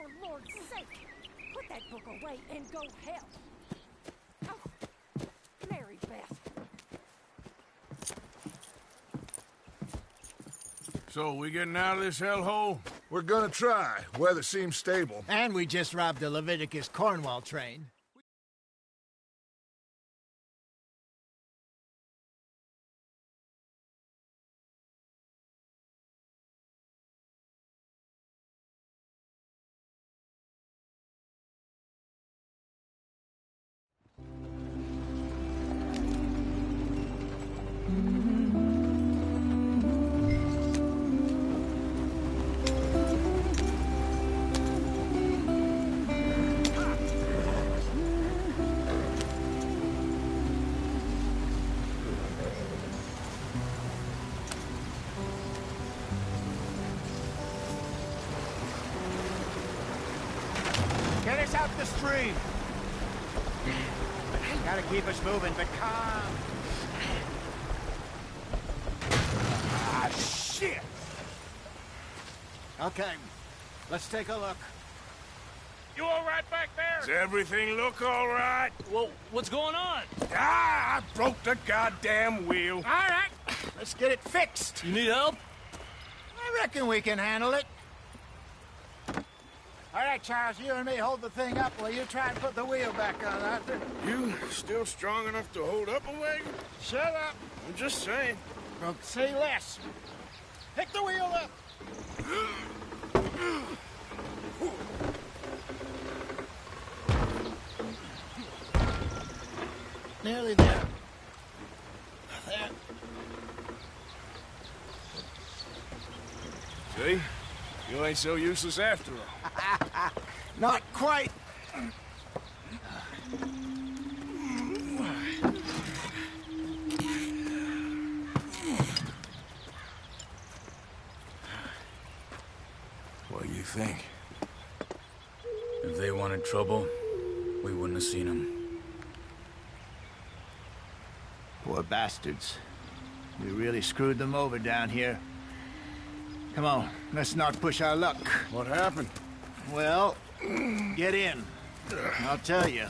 for Lord's sake! Put that book away and go help! Oh, Mary Beth. So, we getting out of this hellhole? We're gonna try. Weather seems stable. And we just robbed the Leviticus Cornwall train. Get us out the stream! Gotta keep us moving, but calm. Ah, shit! Okay, let's take a look. You all right back there? Does everything look all right? Well, what's going on? Ah, I broke the goddamn wheel. All right, let's get it fixed. You need help? I reckon we can handle it. All right, Charles, you and me hold the thing up while you try and put the wheel back on, Arthur. You still strong enough to hold up a wagon? Shut up. I'm just saying. Don't say less. Pick the wheel up. Nearly there. There. See? You ain't so useless after all. Not quite. What do you think? If they wanted trouble, we wouldn't have seen them. Poor bastards. We really screwed them over down here. Come on, let's not push our luck. What happened? Well, get in. I'll tell you.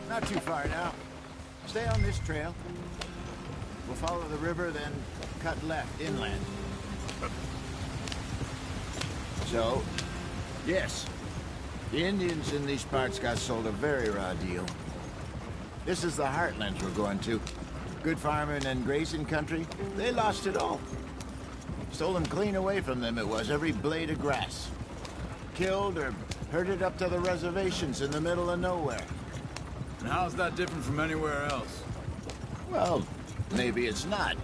Not too far now. Stay on this trail. We'll follow the river, then cut left inland. So, yes, the Indians in these parts got sold a very raw deal. This is the heartlands we're going to. Good farming and grazing country, they lost it all. Stolen clean away from them it was, every blade of grass. Killed or herded up to the reservations in the middle of nowhere. And how's that different from anywhere else? Well, maybe it's not.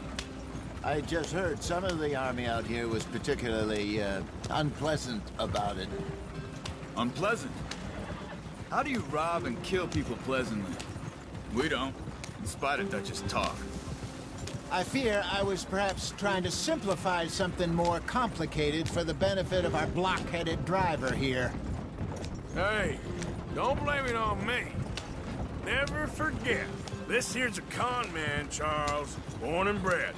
I just heard some of the army out here was particularly, unpleasant about it. Unpleasant? How do you rob and kill people pleasantly? We don't, in spite of Dutch's talk. I fear I was perhaps trying to simplify something more complicated for the benefit of our block-headed driver here. Hey, don't blame it on me. Never forget, this here's a con man, Charles, born and bred.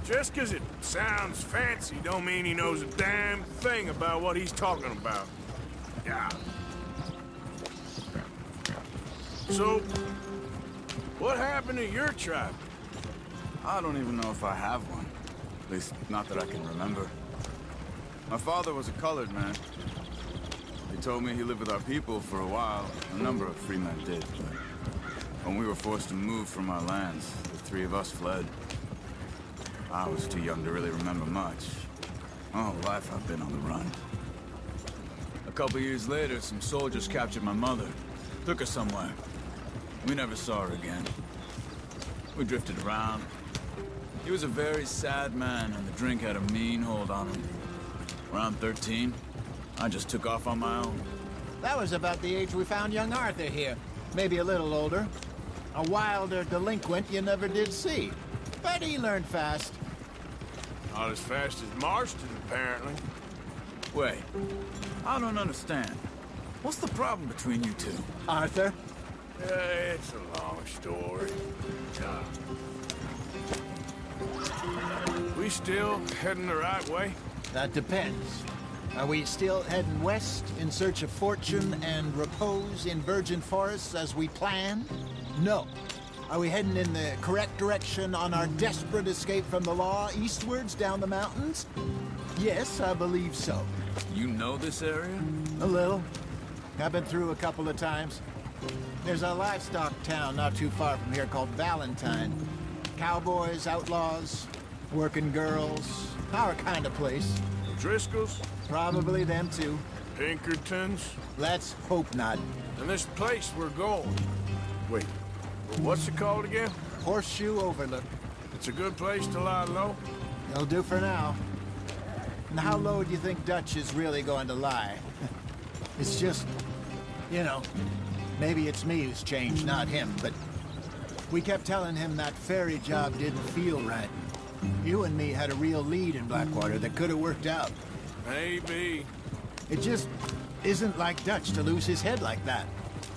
Just 'cause it sounds fancy don't mean he knows a damn thing about what he's talking about. Yeah. So, what happened to your tribe? I don't even know if I have one. At least, not that I can remember. My father was a colored man. He told me he lived with our people for a while. A number of free men did, but when we were forced to move from our lands, the three of us fled. I was too young to really remember much. My whole life I've been on the run. A couple years later, some soldiers captured my mother. Took her somewhere. We never saw her again. We drifted around. He was a very sad man, and the drink had a mean hold on him. Around 13, I just took off on my own. That was about the age we found young Arthur here. Maybe a little older. A wilder delinquent you never did see. But he learned fast. Not as fast as Marston, apparently. Wait, I don't understand. What's the problem between you two? Arthur, It's a long story. We still heading the right way? That depends. Are we still heading west in search of fortune and repose in virgin forests as we planned? No. Are we heading in the correct direction on our desperate escape from the law eastwards down the mountains? Yes, I believe so. You know this area? A little. I've been through a couple of times. There's a livestock town not too far from here called Valentine. Cowboys, outlaws, working girls, our kind of place. Driscoll's? Probably them too. Pinkertons? Let's hope not. And this place we're going. Wait, what's it called again? Horseshoe Overlook. It's a good place to lie low? It'll do for now. And how low do you think Dutch is really going to lie? It's just, you know, maybe it's me who's changed, not him, but we kept telling him that ferry job didn't feel right. You and me had a real lead in Blackwater that could have worked out. Maybe. It just isn't like Dutch to lose his head like that.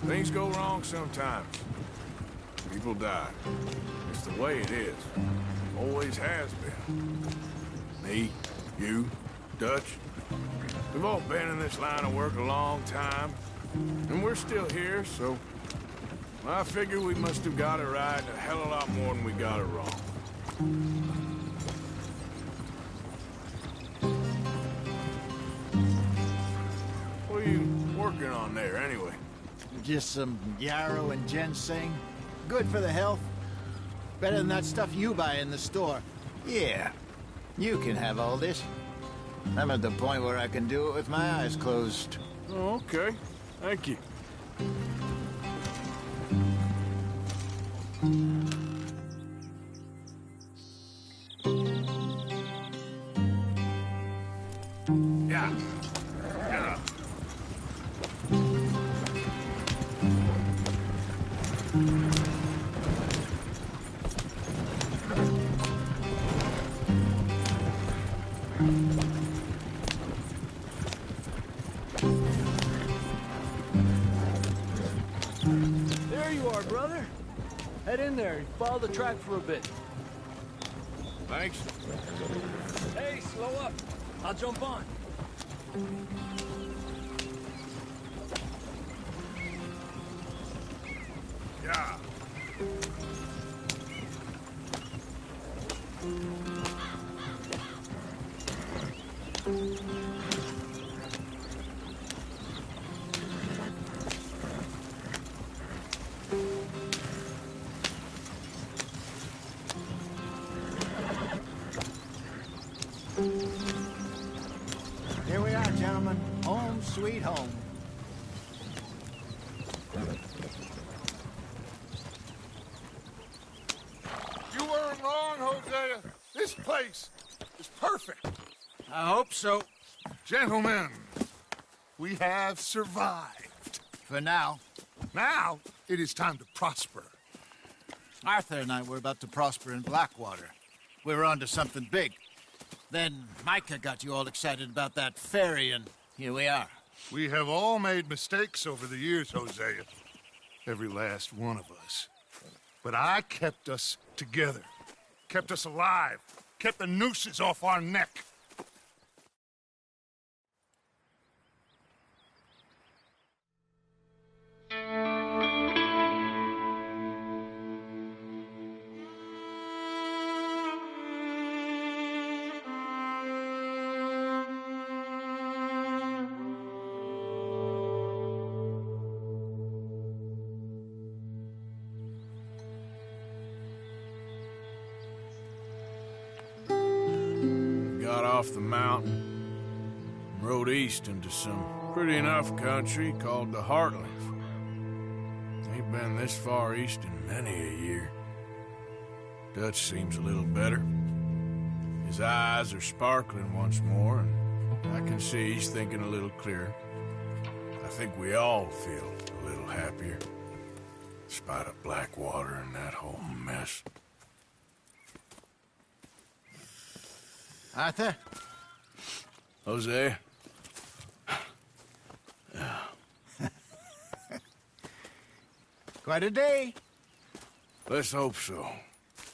Things go wrong sometimes. People die. It's the way it is. Always has been. Me, you, Dutch. We've all been in this line of work a long time. And we're still here, so... I figure we must have got it right a hell of a lot more than we got it wrong. What are you working on there, anyway? Just some yarrow and ginseng. Good for the health. Better than that stuff you buy in the store. Yeah, you can have all this. I'm at the point where I can do it with my eyes closed. Oh, okay. Thank you. Yeah. Yeah. There you are, brother. Head in there and follow the track for a bit. Thanks. Hey, slow up. I'll jump on. Yeah. Here we are, gentlemen. Home sweet home. You weren't wrong, Hosea. This place is perfect. I hope so. Gentlemen, we have survived. For now. Now, it is time to prosper. Arthur and I were about to prosper in Blackwater. We were onto something big. Then Micah got you all excited about that ferry, and here we are. We have all made mistakes over the years, Hosea. Every last one of us. But I kept us together. Kept us alive. Kept the nooses off our neck. Got off the mountain, and rode east into some pretty enough country called the Heartlands. Ain't been this far east in many a year. Dutch seems a little better. His eyes are sparkling once more, and I can see he's thinking a little clearer. I think we all feel a little happier, in spite of Blackwater and that whole mess. Arthur? Jose? Quite a day. Let's hope so.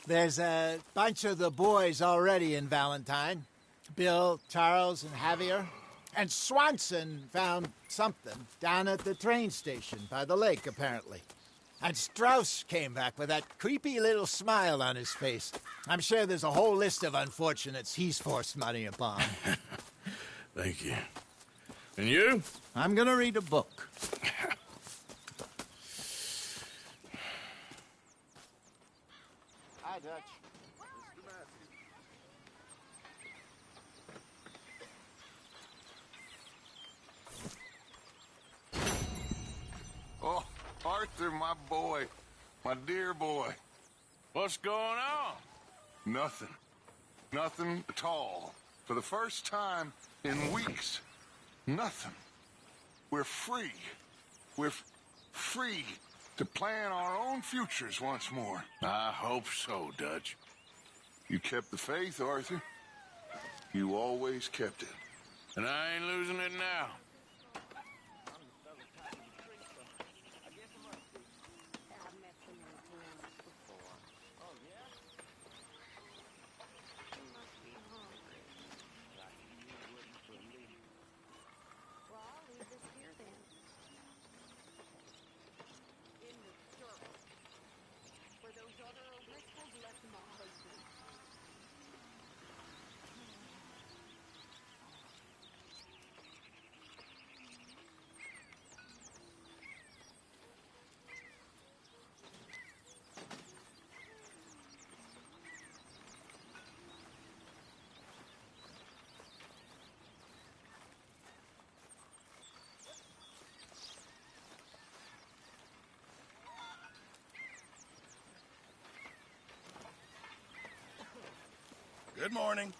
There's a bunch of the boys already in Valentine. Bill, Charles, and Javier. And Swanson found something down at the train station by the lake, apparently. And Strauss came back with that creepy little smile on his face. I'm sure there's a whole list of unfortunates he's forced money upon. Thank you. And you? I'm gonna read a book. Hi, Dutch. Oh, Arthur, my boy. My dear boy. What's going on? Nothing. Nothing at all. For the first time in weeks. Nothing. We're free. We're free to plan our own futures once more. I hope so, Dutch. You kept the faith, Arthur. You always kept it. And I ain't losing it now. Good morning.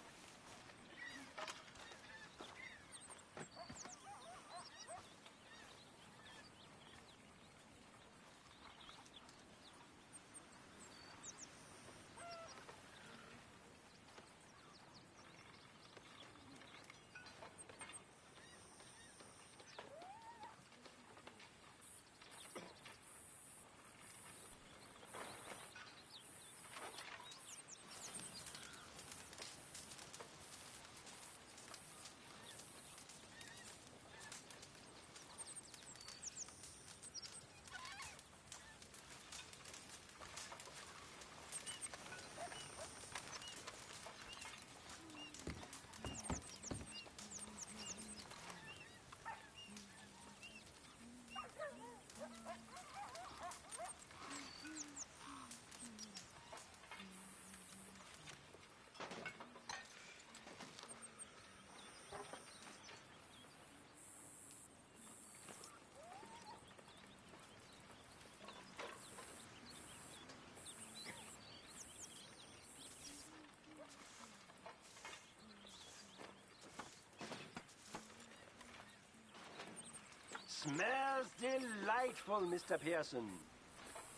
Smells delightful, Mr. Pearson.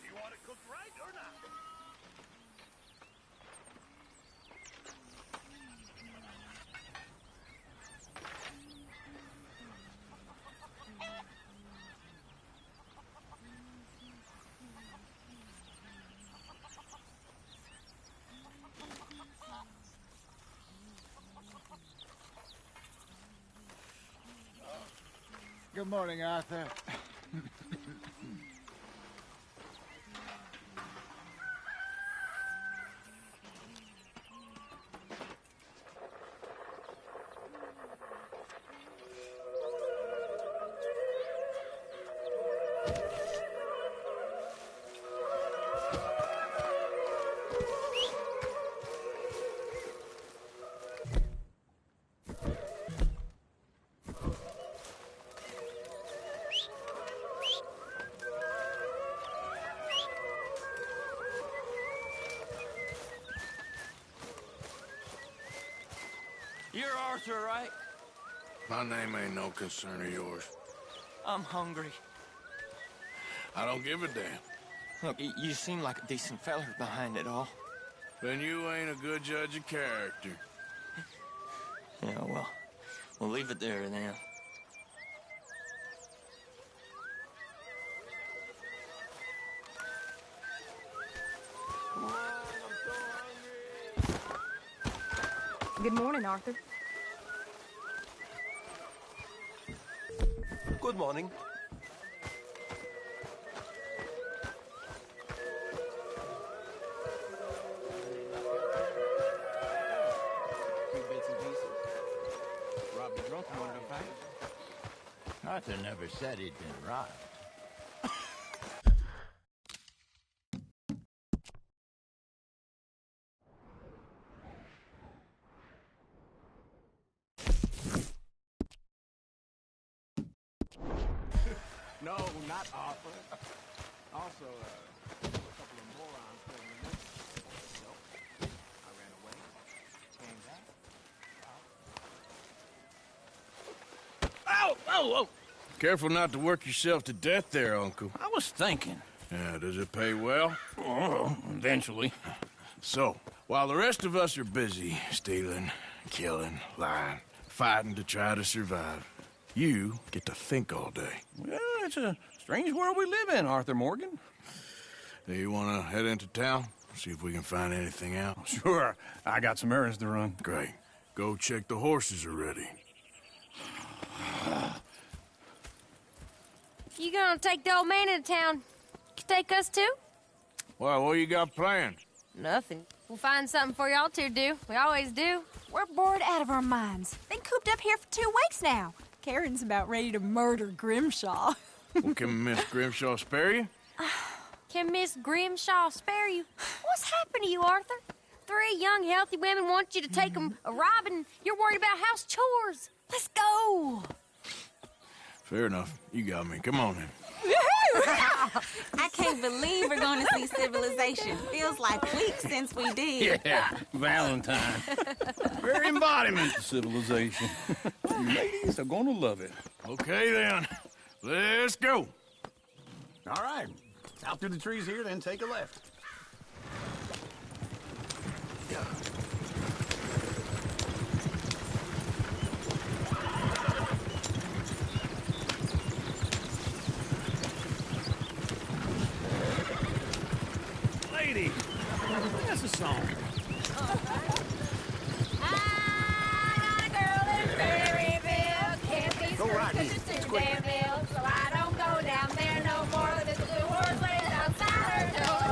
You want it cooked right or not? Good morning, Arthur. You're Arthur, right? My name ain't no concern of yours. I'm hungry. I don't give a damn. Look, you seem like a decent feller behind it all. Then you ain't a good judge of character. Yeah, well, we'll leave it there then. Good morning, Arthur. Good morning. Arthur never said he'd been robbed. No, not Arthur. Also, a couple of morons told me that. Nope. I ran away, came back. Ow! Oh, oh! Careful not to work yourself to death there, Uncle. I was thinking. Yeah, does it pay well? Oh, eventually. So, while the rest of us are busy stealing, killing, lying, fighting to try to survive, you get to think all day. Well, it's a strange world we live in, Arthur Morgan. Do you want to head into town? See if we can find anything out? Sure. I got some errands to run. Great. Go check the horses are ready. You gonna take the old man into town? Take us too? Well, what you got planned? Nothing. We'll find something for y'all to do. We always do. We're bored out of our minds. Been cooped up here for 2 weeks now. Karen's about ready to murder Grimshaw. Well, can Miss Grimshaw spare you? Can Miss Grimshaw spare you? What's happened to you, Arthur? 3 young, healthy women want you to take them a robbing. You're worried about house chores. Let's go. Fair enough. You got me. Come on, then. I can't believe we're going to see civilization. Feels like weeks since we did. Yeah, Valentine. Very embodiment of civilization. You ladies are gonna love it. Okay, then. Let's go. All right. Out through the trees here, then take a left. Lady, that's a song. Go right in. It's quick. So I don't go down there no more with this blue horse laid outside her door.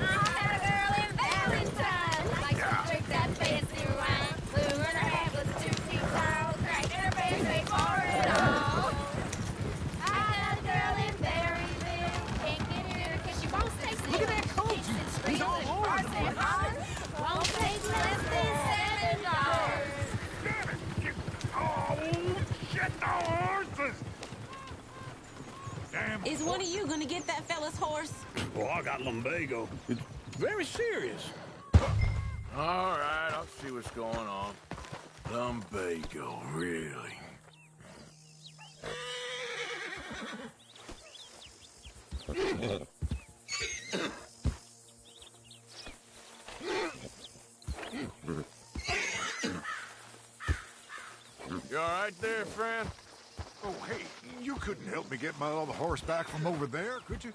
I had a girl in Valentine, like to drink that fancy wine. Blue in her head was 2 feet tall, cracked in her face, straight for it all. I had a girl in Berryville, can't get her 'cause she won't stay still. Look at that coach. He's all over the place. Won't take less than $7. Get the horses! Damn. Is one of you going to get that fella's horse? Well, I got lumbago. It's very serious. All right, I'll see what's going on. Lumbago, really? You all right there, friend? Oh, hey, you couldn't help me get my other horse back from over there, could you?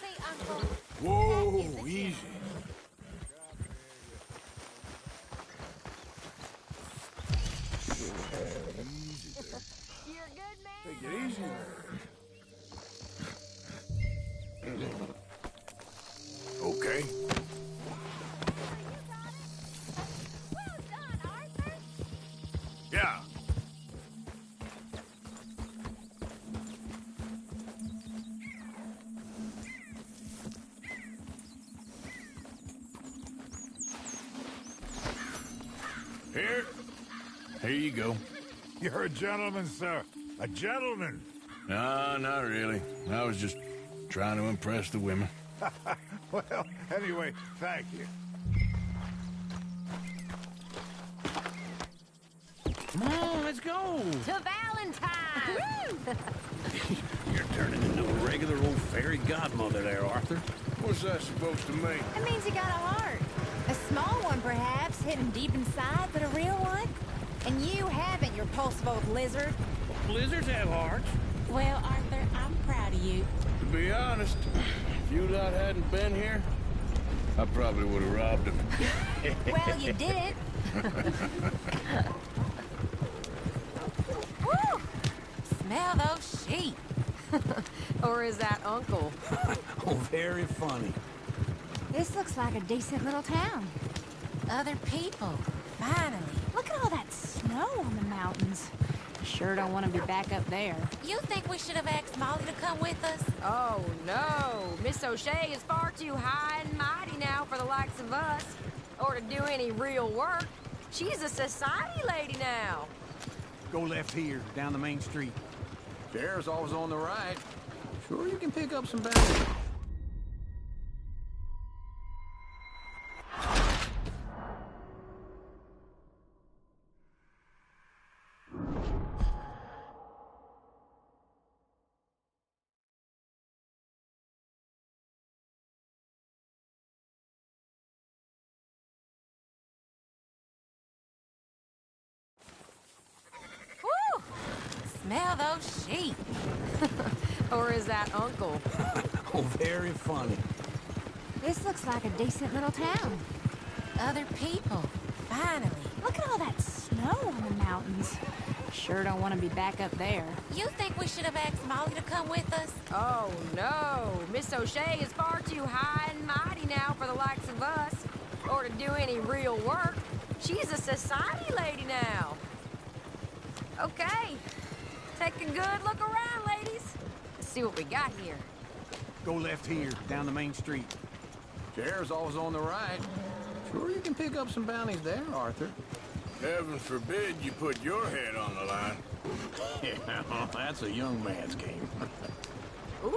Hey, Uncle. Whoa, easy. You're a good man. Take it easy there. Okay. Well done, Arthur. Yeah. Here you go. You're a gentleman, sir. A gentleman. No, not really. I was just trying to impress the women. Well, anyway, thank you. Come on, let's go. To Valentine. You're turning into a regular old fairy godmother there, Arthur. What's that supposed to mean? It means you got a heart. A small one, perhaps, hidden deep inside, but a real one. And you haven't, you repulsive old lizard. Blizzards have hearts. Well, Arthur, I'm proud of you. To be honest, if you lot hadn't been here, I probably would have robbed him. Well, you did. Woo! Smell those sheep. Or is that Uncle? Oh, very funny. This looks like a decent little town. Other people, finally. Look at all that snow on the mountains. Sure don't want to be back up there. You think we should have asked Molly to come with us? Oh, no. Miss O'Shea is far too high and mighty now for the likes of us. Or to do any real work. She's a society lady now. Go left here, down the main street. Sheriff's always on the right. Sure you can pick up some bounty. Woo! Smell those sheep. Or is that Uncle? Oh, very funny. This looks like a decent little town. Other people, finally. Look at all that snow on the mountains. Sure don't want to be back up there. You think we should have asked Molly to come with us? Oh, no. Miss O'Shea is far too high and mighty now for the likes of us. Or to do any real work. She's a society lady now. Okay. Take a good look around, ladies. Let's see what we got here. Go left here, down the main street. Sheriff's always on the right. Sure you can pick up some bounties there, Arthur. Heaven forbid you put your head on the line. Yeah, that's a young man's game. Ooh,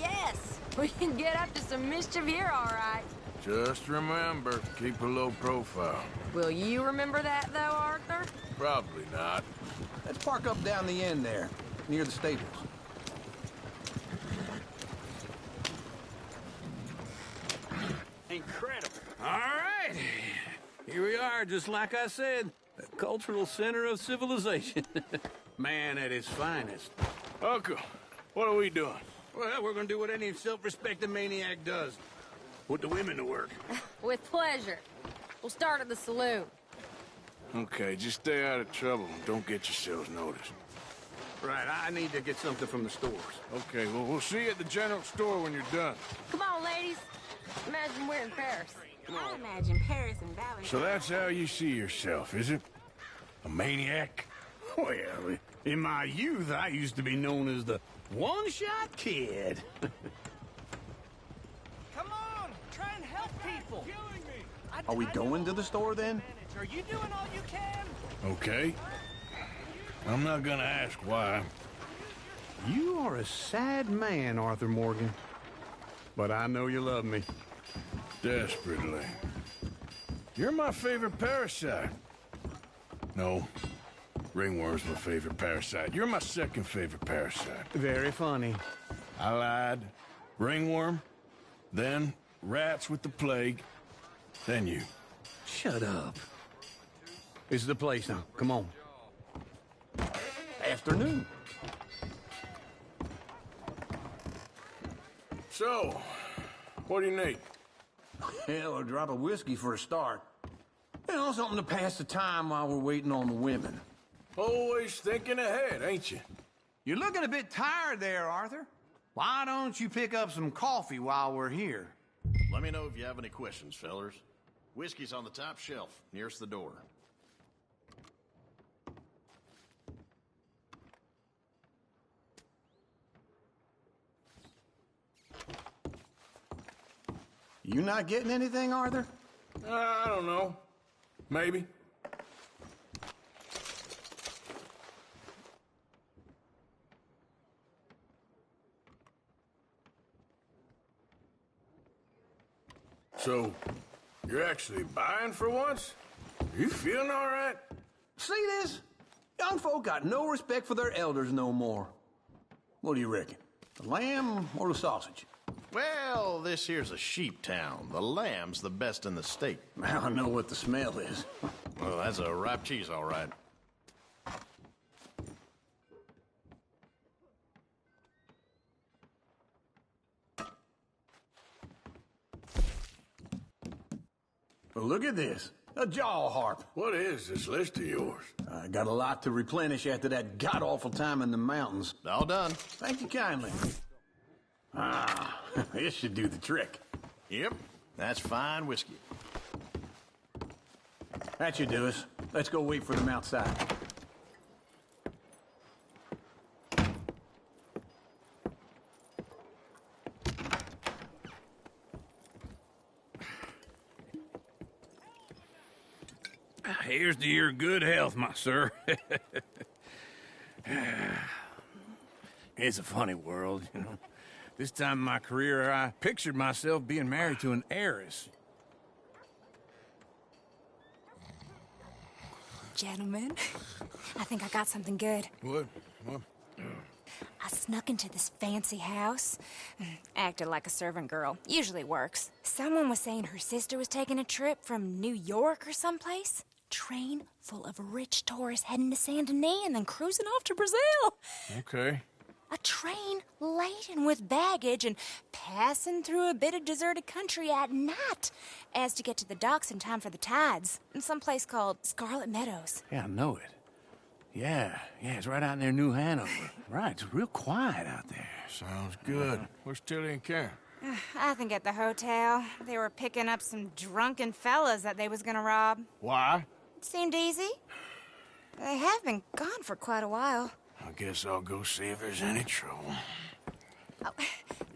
yes. We can get up to some mischief here, all right. Just remember, keep a low profile. Will you remember that, though, Arthur? Probably not. Let's park up down the end there, near the stables. Incredible. All right. Here we are, just like I said. The cultural center of civilization. Man at his finest. Uncle, what are we doing? Well, we're gonna do what any self-respecting maniac does. Put the women to work. With pleasure. We'll start at the saloon. Okay, just stay out of trouble and don't get yourselves noticed. Right, I need to get something from the stores. Okay, well, we'll see you at the general store when you're done. Come on, ladies. Imagine we're in Paris. I imagine Paris and Valley. So that's how you see yourself, is it? A maniac? Well, in my youth, I used to be known as the one-shot kid. Come on, try and help people. Are we going to the store, then? Are you doing all you can? Okay. I'm not gonna ask why. You are a sad man, Arthur Morgan. But I know you love me. Desperately. You're my favorite parasite. No. Ringworm's my favorite parasite. You're my second favorite parasite. Very funny. I lied. Ringworm, then rats with the plague, then you. Shut up. This is the place now. Come on. Afternoon. So, what do you need? Hell, a drop of whiskey for a start. You know, something to pass the time while we're waiting on the women. Always thinking ahead, ain't you? You're looking a bit tired there, Arthur. Why don't you pick up some coffee while we're here? Let me know if you have any questions, fellers. Whiskey's on the top shelf, nearest the door. You not getting anything, Arthur? I don't know. Maybe. So, you're actually buying for once? You feeling all right? See this? Young folk got no respect for their elders no more. What do you reckon? The lamb or the sausage? Well, this here's a sheep town. The lamb's the best in the state. Now I know what the smell is. Well, that's a ripe cheese, all right. Well, look at this. A jaw harp. What is this list of yours? I got a lot to replenish after that god-awful time in the mountains. All done. Thank you kindly. Ah, this should do the trick. Yep, that's fine whiskey. That should do us. Let's go wait for them outside. Here's to your good health, my sir. It's a funny world, you know. This time in my career, I pictured myself being married to an heiress. Gentlemen, I think I got something good. What? I snuck into this fancy house. Acted like a servant girl. Usually works. Someone was saying her sister was taking a trip from New York or someplace. Train full of rich tourists heading to Saint Denis and then cruising off to Brazil. Okay. A train laden with baggage and passing through a bit of deserted country at night as to get to the docks in time for the tides in some place called Scarlet Meadows. Yeah, I know it. Yeah, it's right out near New Hanover. Right, it's real quiet out there. Sounds good. Where's Tilly and Karen? I think at the hotel. They were picking up some drunken fellas that they was gonna rob. Why? It seemed easy. They have been gone for quite a while. I guess I'll go see if there's any trouble. Oh,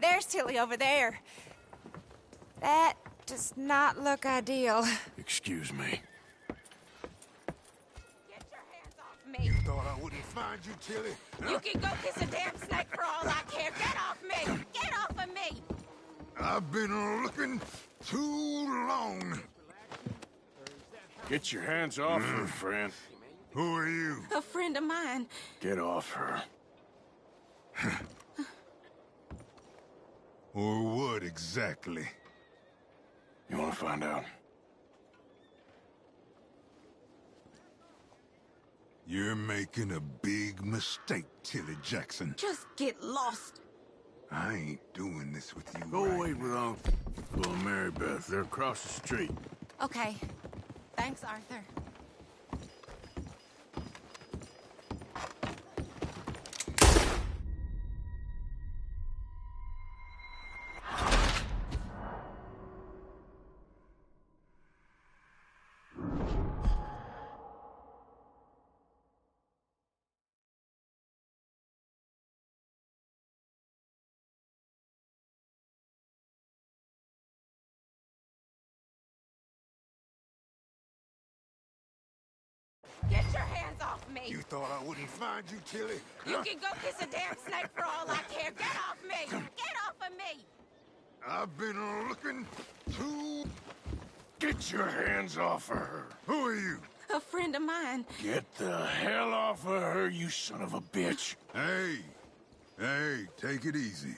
there's Tilly over there. That does not look ideal. Excuse me. Get your hands off me. You thought I wouldn't find you, Tilly? You can go kiss a damn snake for all I care. Get off me! Get off of me! I've been looking too long. Get your hands off her, friend. Who are you? A friend of mine. Get off her. Or what exactly? You want to find out? You're making a big mistake, Tilly Jackson. Just get lost. I ain't doing this with you. Go right wait with Uncle and Mary Beth. They're across the street. Okay. Thanks, Arthur. Get your hands off me! You thought I wouldn't find you, Tilly? You can go kiss a damn snake for all I care. Get off me! Get off of me! I've been looking too... Get your hands off of her. Who are you? A friend of mine. Get the hell off of her, you son of a bitch. Hey, take it easy.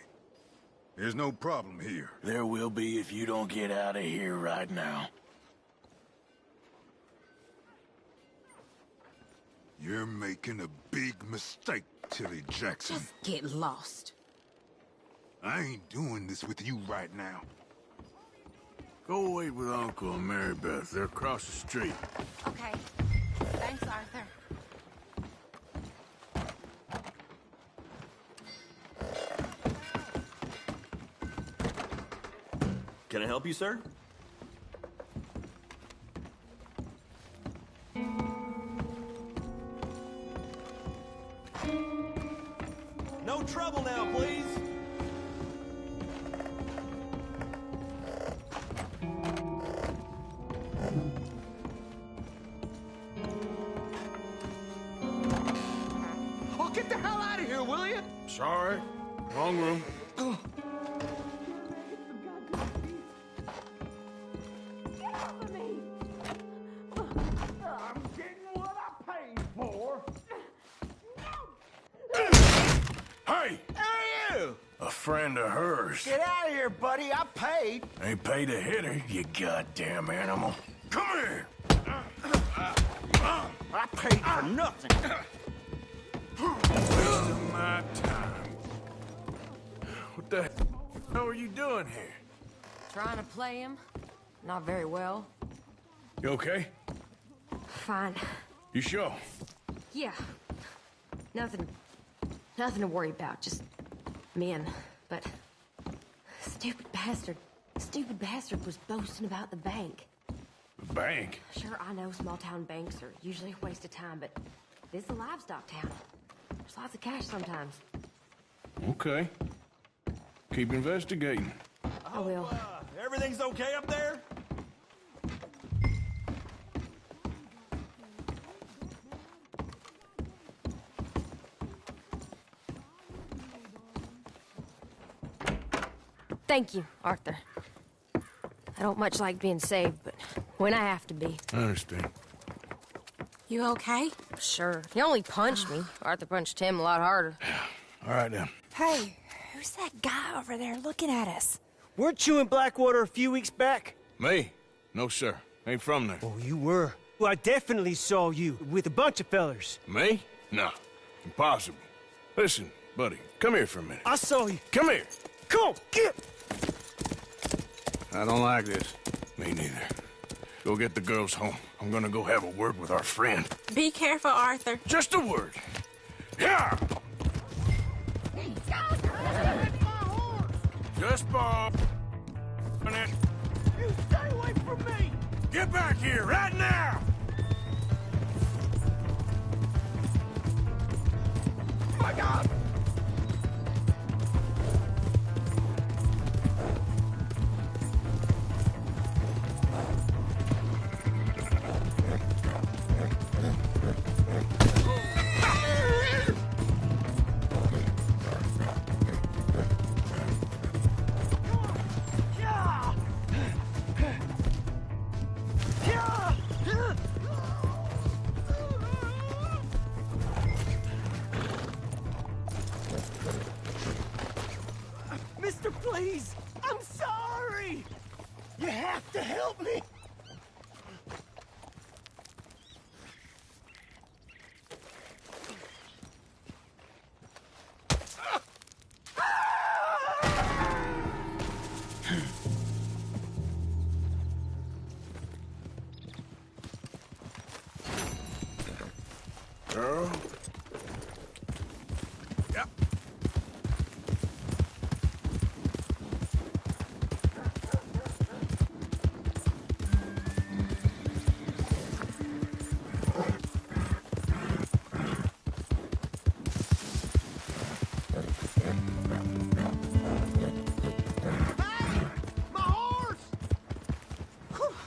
There's no problem here. There will be if you don't get out of here right now. You're making a big mistake, Tilly Jackson. Just get lost. I ain't doing this with you right now. Go wait with Uncle and Mary Beth. They're across the street. Okay. Thanks, Arthur. Can I help you, sir? No trouble now, please. Oh, get the hell out of here, will you? Sorry. Wrong room. I'm getting what I paid for. Hey! Hey, you! A friend of hers. Get out of here, buddy. I paid. Ain't paid to hit her, you goddamn animal. Come here! I paid for nothing. Wasting my time. What the hell are you doing here? Trying to play him? Not very well. You okay? Fine. You sure? Yeah. Nothing to worry about, just men. But stupid bastard was boasting about the bank. The bank? Sure, I know small town banks are usually a waste of time, but this is a livestock town. There's lots of cash sometimes. Okay. Keep investigating. I will. Everything's okay up there? Thank you, Arthur. I don't much like being saved, but when I have to be. I understand. You okay? Sure. He only punched me. Arthur punched him a lot harder. All right, then. Hey, who's that guy over there looking at us? Weren't you in Blackwater a few weeks back? Me? No, sir. Ain't from there. Oh, you were. Well, I definitely saw you with a bunch of fellers. Me? No. Impossible. Listen, buddy, come here for a minute. I saw you. Come here. Come on, get! I don't like this. Me neither. Go get the girls home. I'm gonna go have a word with our friend. Be careful, Arthur. Just a word. Yeah! Just Bob. You stay away from me! Get back here right now! My God! Mister, please! I'm sorry! You have to help me! Girl. Yep. My horse!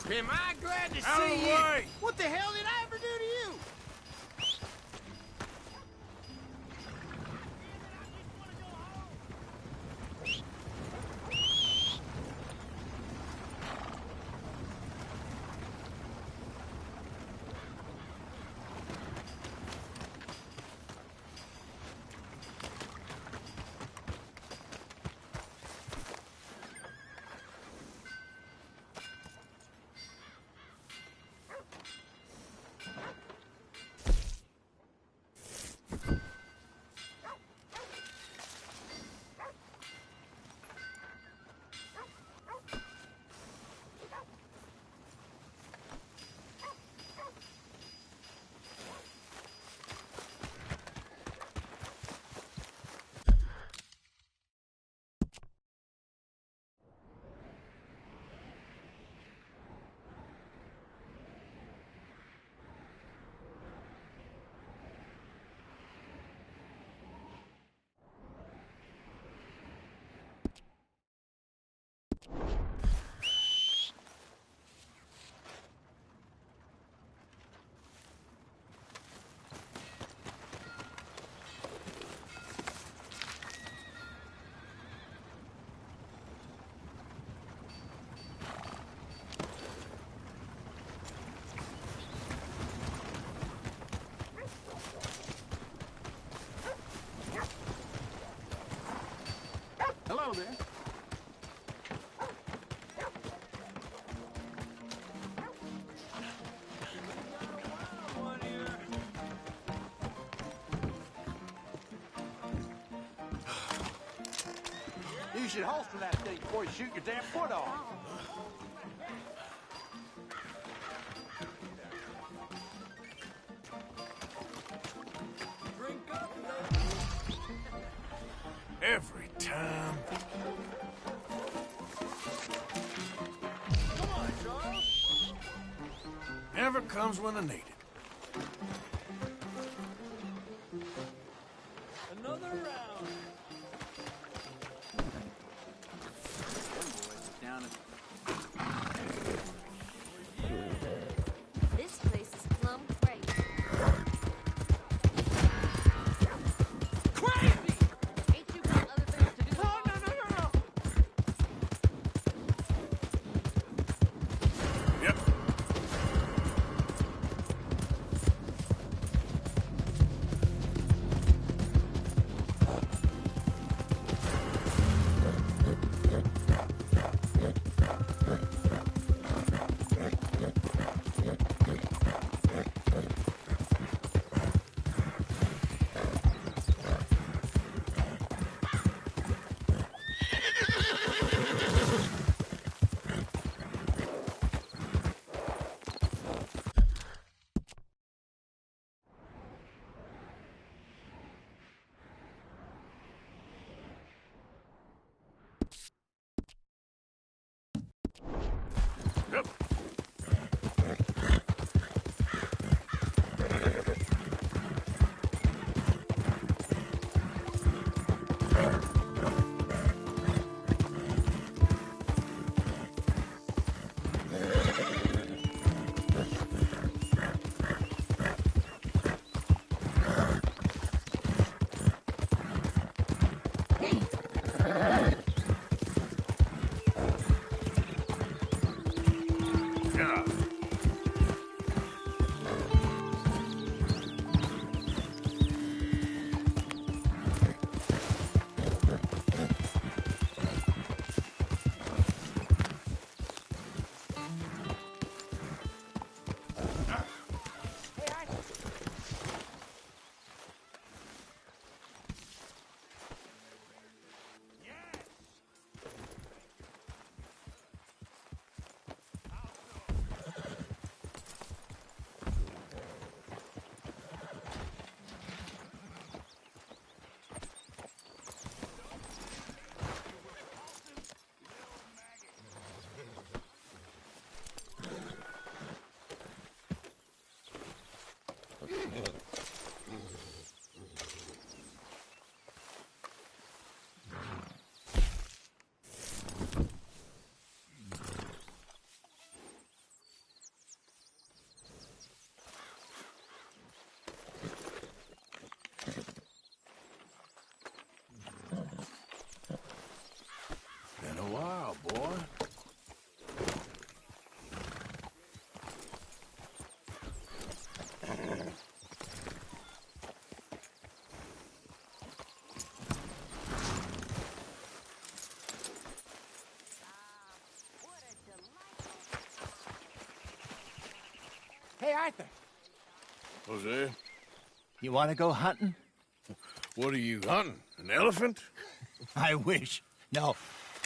Am I glad to Out of see the you? way! What the hell did I ever do to you? Hello there. You should holster that thing before you shoot your damn foot off. never comes when I need it. Another round. Down at This place is plumb crazy. Crazy! Ain't you got other things to do? No. Yep. Yep. Yeah. Been a while, boy. Hey, Arthur. Jose, You want to go hunting? what are you hunting? An elephant? I wish. No.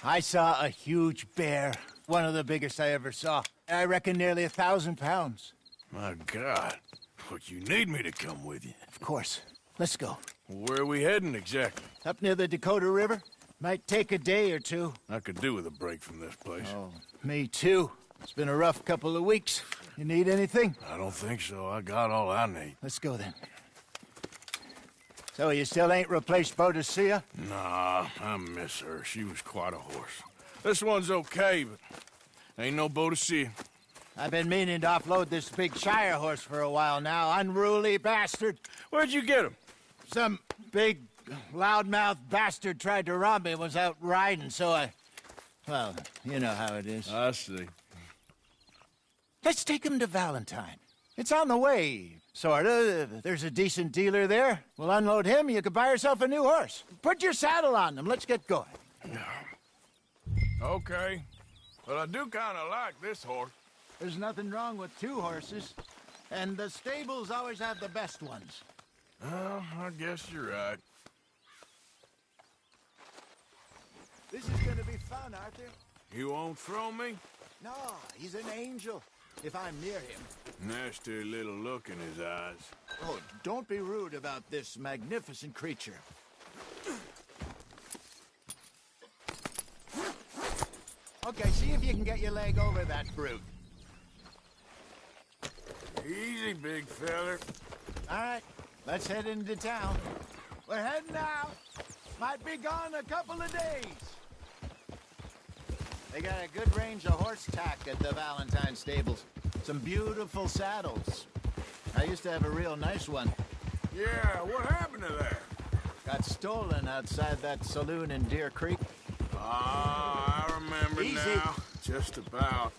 I saw a huge bear. One of the biggest I ever saw. I reckon nearly 1,000 pounds. My God. But you need me to come with you. Of course. Let's go. Where are we heading exactly? Up near the Dakota River. Might take a day or two. I could do with a break from this place. Oh, me too. It's been a rough couple of weeks. You need anything? I don't think so. I got all I need. Let's go then. So you still ain't replaced Boadicea? Nah, I miss her. She was quite a horse. This one's okay, but ain't no Boadicea. I've been meaning to offload this big Shire horse for a while now. Unruly bastard. Where'd you get him? Some big, loudmouth bastard tried to rob me and was out riding, so I... Well, you know how it is. I see. Let's take him to Valentine. It's on the way, sorta. There's a decent dealer there. We'll unload him, you could buy yourself a new horse. Put your saddle on them, let's get going. Okay. But I do kind of like this horse. There's nothing wrong with two horses. And the stables always have the best ones. Well, I guess you're right. This is gonna be fun, Arthur. You won't throw me? No, he's an angel. If I'm near him. Nasty little look in his eyes. Oh, don't be rude about this magnificent creature. Okay, see if you can get your leg over that brute. Easy, big feller. All right, let's head into town. We're heading out. Might be gone a couple of days. They got a good range of horse tack at the Valentine stables. Some beautiful saddles. I used to have a real nice one. Yeah, what happened to that? Got stolen outside that saloon in Deer Creek. Ah, I remember Easy. now. Just about.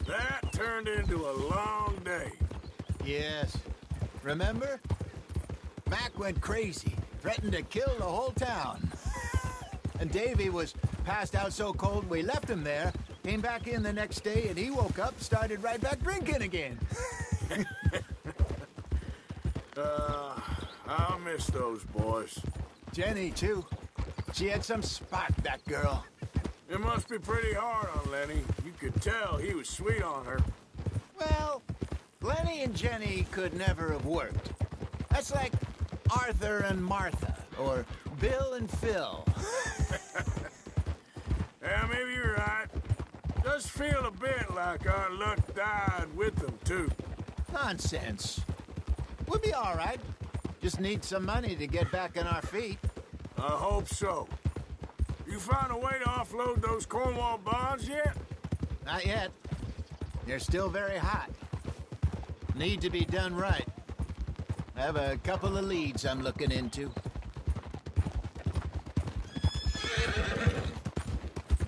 That turned into a long day. Yes. Remember? Mac went crazy, threatened to kill the whole town. And Davy was passed out so cold we left him there, came back in the next day, and he woke up, started right back drinking again. I'll miss those boys. Jenny, too. She had some spark, that girl. It must be pretty hard on Lenny. You could tell he was sweet on her. Well, Lenny and Jenny could never have worked. That's like Arthur and Martha, or Bill and Phil. Yeah, maybe you're right. Does feel a bit like our luck died with them, too. Nonsense. We'll be all right. Just need some money to get back on our feet. I hope so. You found a way to offload those Cornwall bonds yet? Not yet. They're still very hot. Need to be done right. I have a couple of leads I'm looking into.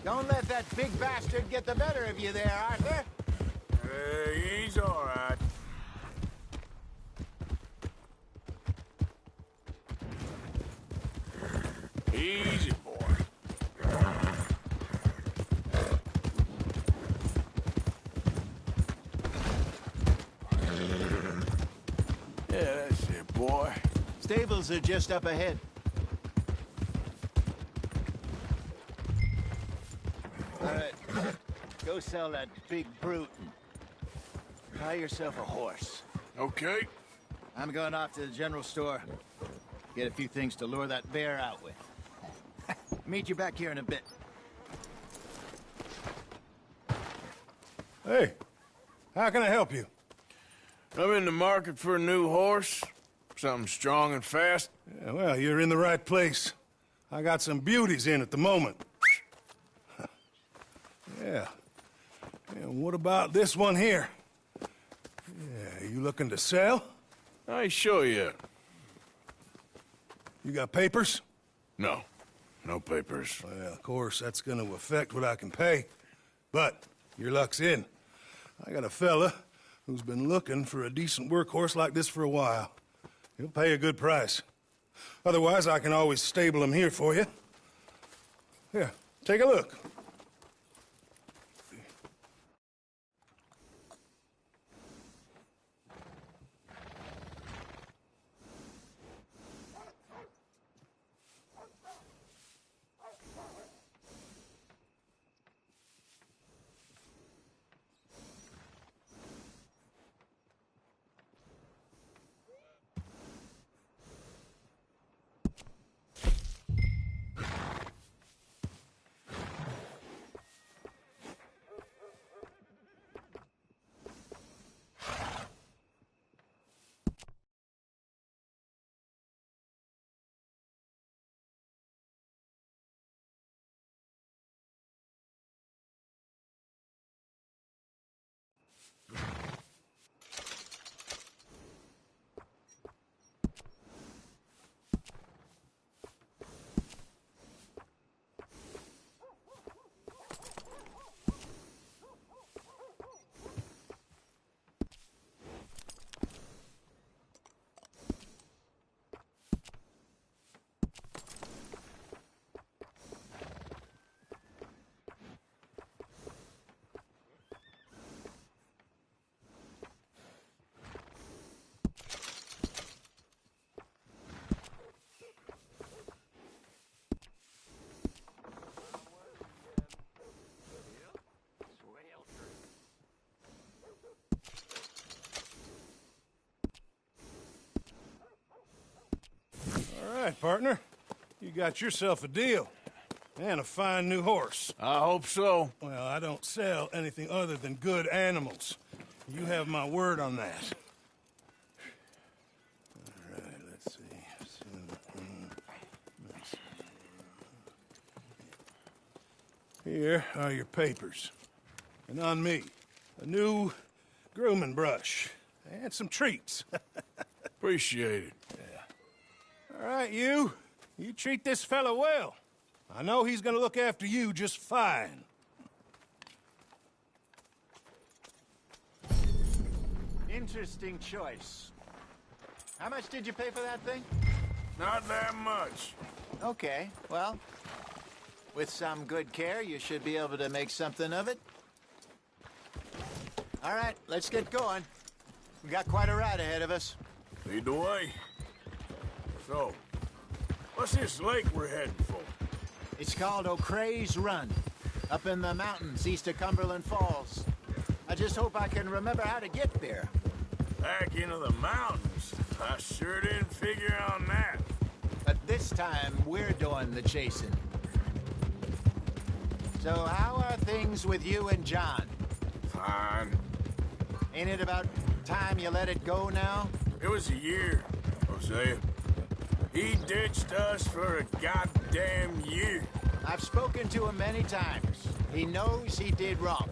Don't let that big bastard get the better of you there, Arthur. He's all right. Easy, boy. Yeah, that's it, boy. Stables are just up ahead. All right, go sell that big brute and buy yourself a horse. Okay. I'm going off to the general store. Get a few things to lure that bear out with. Meet you back here in a bit. Hey, how can I help you? I'm in the market for a new horse. Something strong and fast. Yeah, well, you're in the right place. I got some beauties in at the moment. Yeah. And what about this one here? Yeah, you looking to sell? I ain't sure yet. You got papers? No. No papers. Well, of course, that's gonna affect what I can pay. But your luck's in. I got a fella who's been looking for a decent workhorse like this for a while. He'll pay a good price. Otherwise, I can always stable him here for you. Here, take a look. All right, partner. You got yourself a deal. And a fine new horse. I hope so. Well, I don't sell anything other than good animals. You have my word on that. All right, let's see. Here are your papers. And on me, a new grooming brush and some treats. Appreciate it. Yeah. All right, you treat this fella well. I know he's gonna look after you just fine. Interesting choice. How much did you pay for that thing? Not that much. Okay, well, with some good care, you should be able to make something of it. All right, let's get going. We got quite a ride ahead of us. Lead the way. So, what's this lake we're heading for? It's called O'Creagh's Run, up in the mountains east of Cumberland Falls. I just hope I can remember how to get there. Back into the mountains? I sure didn't figure on that. But this time, we're doing the chasing. So how are things with you and John? Fine. Ain't it about time you let it go now? It was a year, Hosea. He ditched us for a goddamn year. I've spoken to him many times. He knows he did wrong.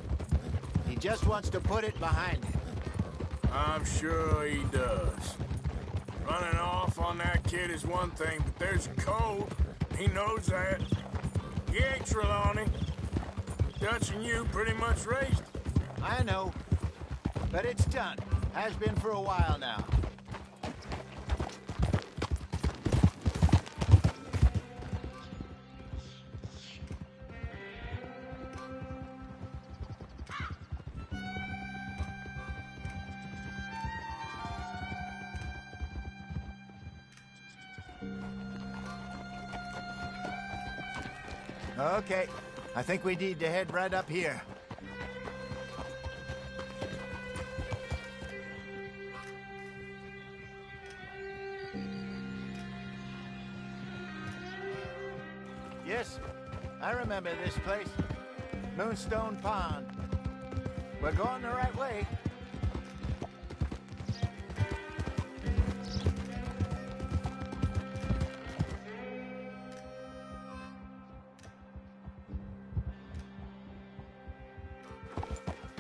He just wants to put it behind him. I'm sure he does. Running off on that kid is one thing, but there's a code. He knows that. He ain't Trelawney. Dutch and you pretty much raised him. I know. But it's done. Has been for a while now. Okay, I think we need to head right up here. Yes, I remember this place. Moonstone Pond. We're going the right way.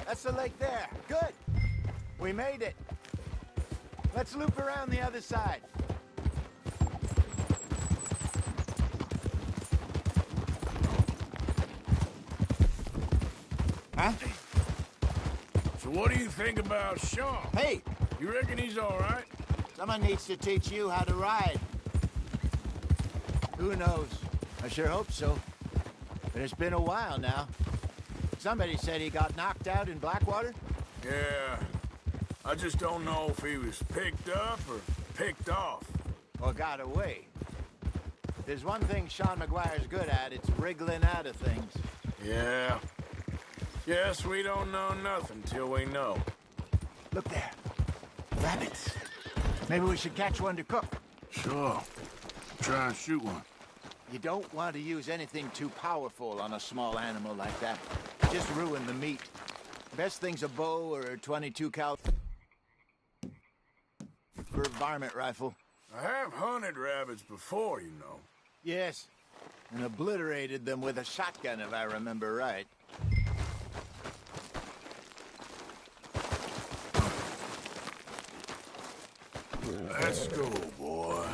That's the lake there. Good. We made it. Let's loop around the other side. Huh? So what do you think about Sean? Hey! You reckon he's all right? Someone needs to teach you how to ride. Who knows? I sure hope so. But it's been a while now. Somebody said he got knocked out in Blackwater? Yeah. I just don't know if he was picked up or picked off. Or got away. There's one thing Sean McGuire's good at, it's wriggling out of things. Yeah. Guess we don't know nothing till we know. Look there. Rabbits. Maybe we should catch one to cook. Sure. Try and shoot one. You don't want to use anything too powerful on a small animal like that. Just ruin the meat. Best thing's a bow or a 22 caliber varmint rifle. I have hunted rabbits before, you know. Yes, and obliterated them with a shotgun, if I remember right. Let's go, boy.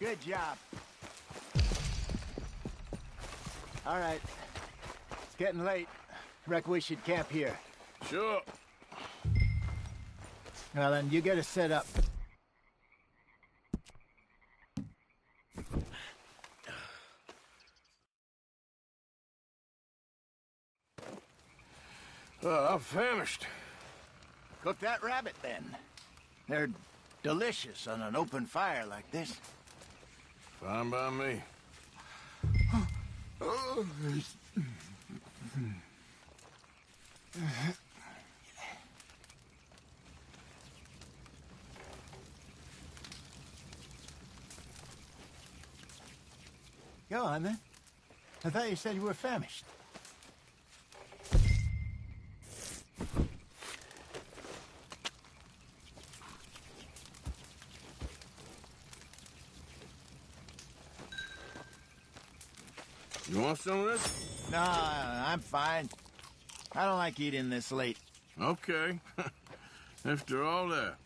Good job. All right. It's getting late. Reckon we should camp here. Sure. Well, then, you get us set up. I'm famished. Cook that rabbit, then. They're delicious on an open fire like this. Fine by me. Go on, then. I thought you said you were famished. You want some of this? No, I'm fine. I don't like eating this late. Okay. After all that.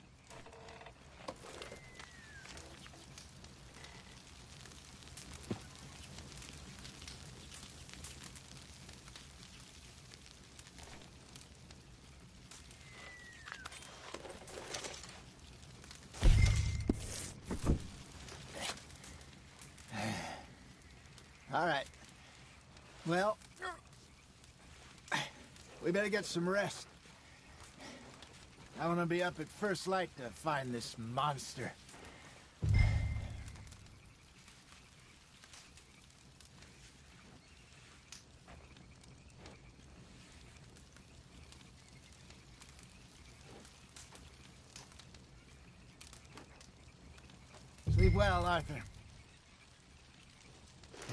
All right. Well, we better get some rest. I want to be up at first light to find this monster. Sleep well, Arthur.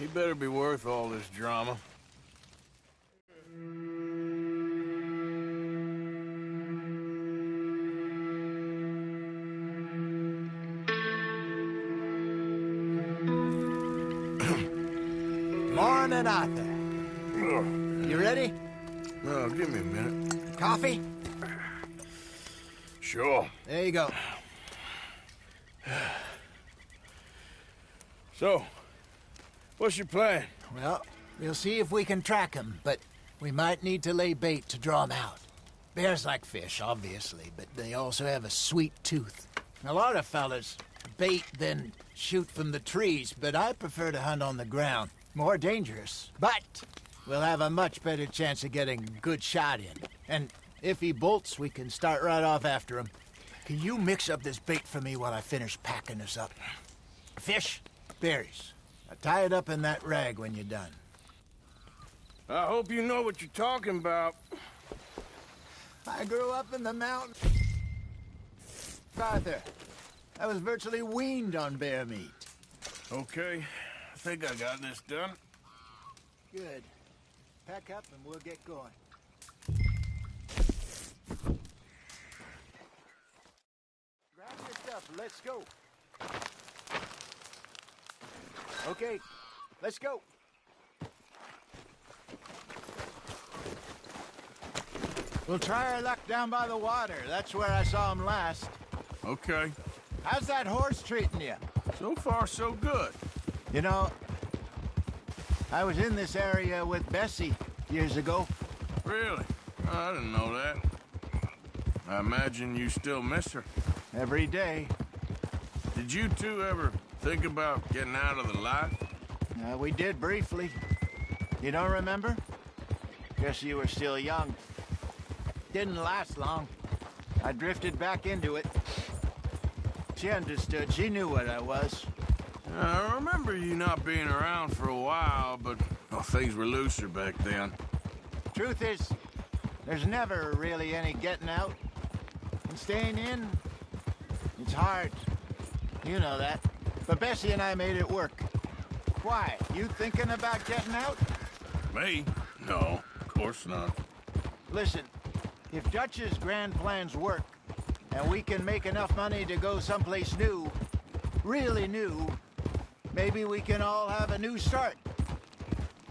He better be worth all this drama. Morning, Arthur. You ready? Oh, give me a minute. Coffee? Sure. There you go. So, what's your plan? Well, we'll see if we can track him, but we might need to lay bait to draw him out. Bears like fish, obviously, but they also have a sweet tooth. A lot of fellas bait, then shoot from the trees, but I prefer to hunt on the ground. More dangerous, but we'll have a much better chance of getting a good shot in. And if he bolts, we can start right off after him. Can you mix up this bait for me while I finish packing this up? Fish, berries. Now tie it up in that rag when you're done. I hope you know what you're talking about. I grew up in the mountains. Arthur, I was virtually weaned on bear meat. Okay, I think I got this done. Good. Pack up and we'll get going. Grab your stuff and let's go. Okay, let's go. We'll try our luck down by the water. That's where I saw him last. Okay. How's that horse treating you? So far, so good. You know, I was in this area with Bessie years ago. Really? Oh, I didn't know that. I imagine you still miss her. Every day. Did you two ever think about getting out of the life? We did briefly. You don't remember? Guess you were still young. Didn't last long. I drifted back into it. She understood. She knew what I was. I remember you not being around for a while, but things were looser back then. Truth is, there's never really any getting out. And staying in, it's hard. You know that. But Bessie and I made it work. Why? You thinking about getting out? Me? No, of course not. Listen, if Dutch's grand plans work, and we can make enough money to go someplace new, really new, maybe we can all have a new start.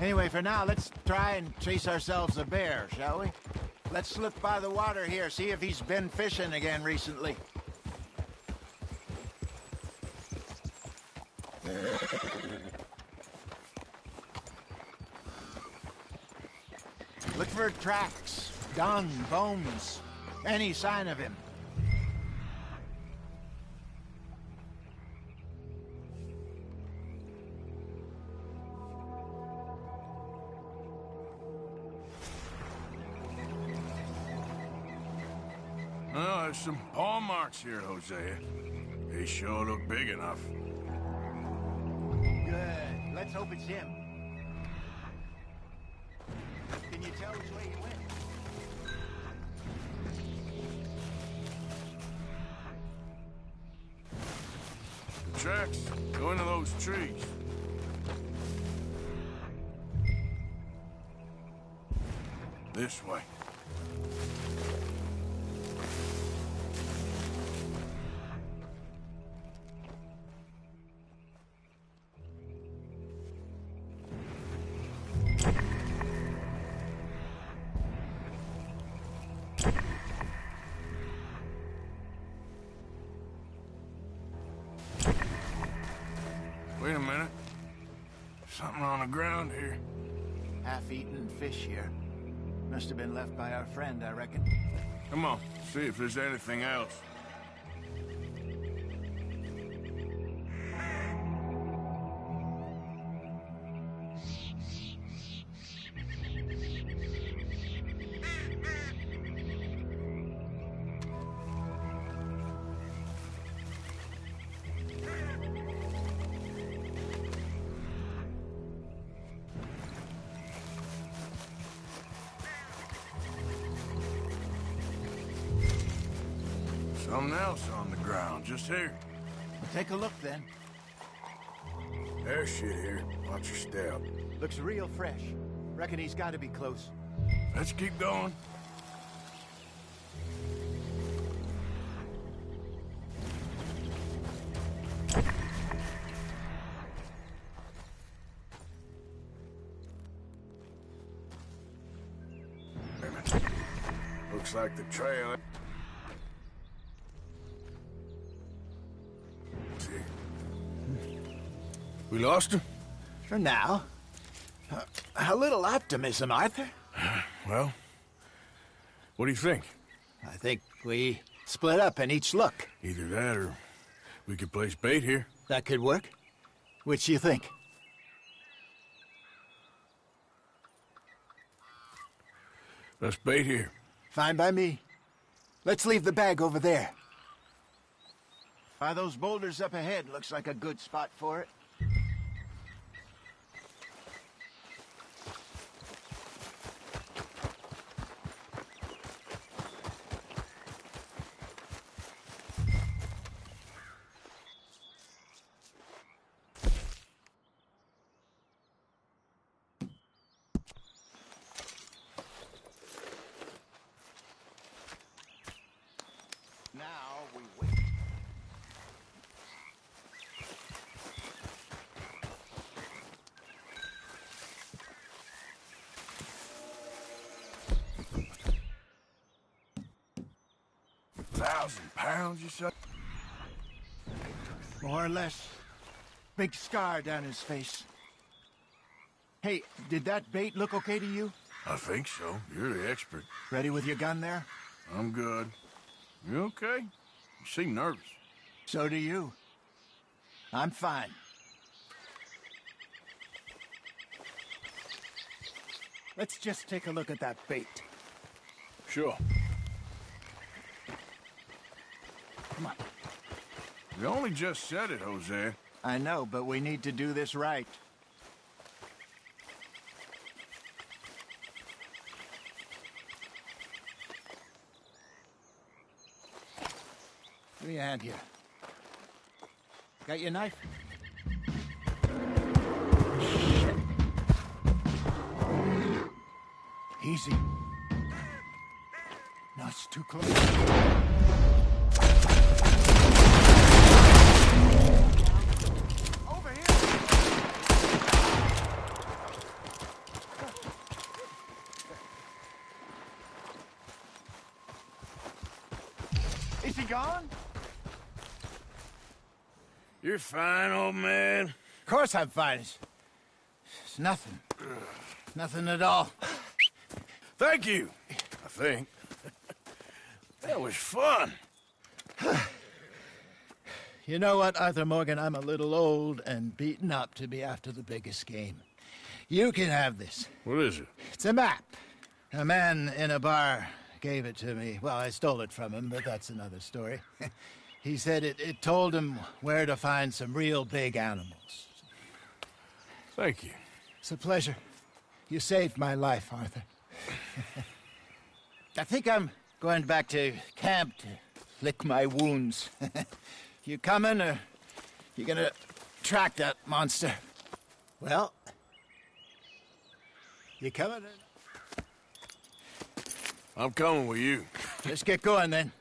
Anyway, for now, let's try and chase ourselves a bear, shall we? Let's slip by the water here, see if he's been fishing again recently. Look for tracks, dung, bones, any sign of him. Oh, there's some paw marks here, Hosea. They sure look big enough. Good. Let's hope it's him. Can you tell which way he went? Tracks. Go into those trees. This way. Wait a minute. Something on the ground here. Half-eaten fish here. Must have been left by our friend, I reckon. Come on, see if there's anything else. Something else on the ground, just here. Well, take a look, then. There's shit here. Watch your step. Looks real fresh. Reckon he's got to be close. Let's keep going. Wait a minute. Looks like the trail. We lost him? For now. A little optimism, Arthur. Well, what do you think? I think we split up and each look. Either that or we could place bait here. That could work. Which you think? Let's bait here. Fine by me. Let's leave the bag over there. By those boulders up ahead, looks like a good spot for it. Now we wait. £1,000, you said? More or less. Big scar down his face. Hey, did that bait look okay to you? I think so. You're the expert. Ready with your gun there? I'm good. You okay? You seem nervous. So do you. I'm fine. Let's just take a look at that bait. Sure. Come on. You only just said it, Jose. I know, but we need to do this right. Give me a hand here. Got your knife? Shit. Easy. No, it's too close. Over here. Is he gone? You're fine, old man. Of course I'm fine. It's nothing. Nothing at all. Thank you, I think. That was fun. You know what, Arthur Morgan? I'm a little old and beaten up to be after the biggest game. You can have this. What is it? It's a map. A man in a bar gave it to me. Well, I stole it from him, but that's another story. He said it told him where to find some real big animals. Thank you. It's a pleasure. You saved my life, Arthur. I think I'm going back to camp to lick my wounds. You coming, or you gonna track that monster? Well, you coming? I'm coming with you. Let's get going, then.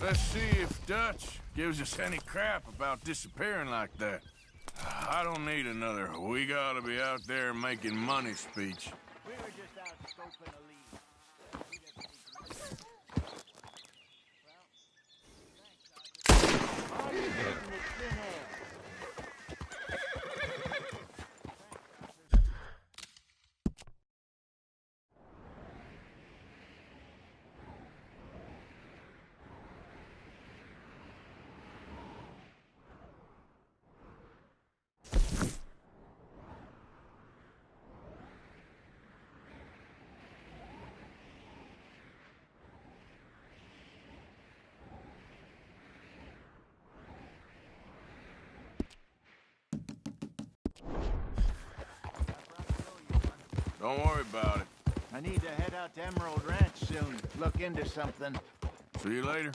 Let's see if Dutch gives us any crap about disappearing like that. I don't need another "we gotta be out there making money" speech. We were just out scoping a lead. Don't worry about it. I need to head out to Emerald Ranch soon. Look into something. See you later.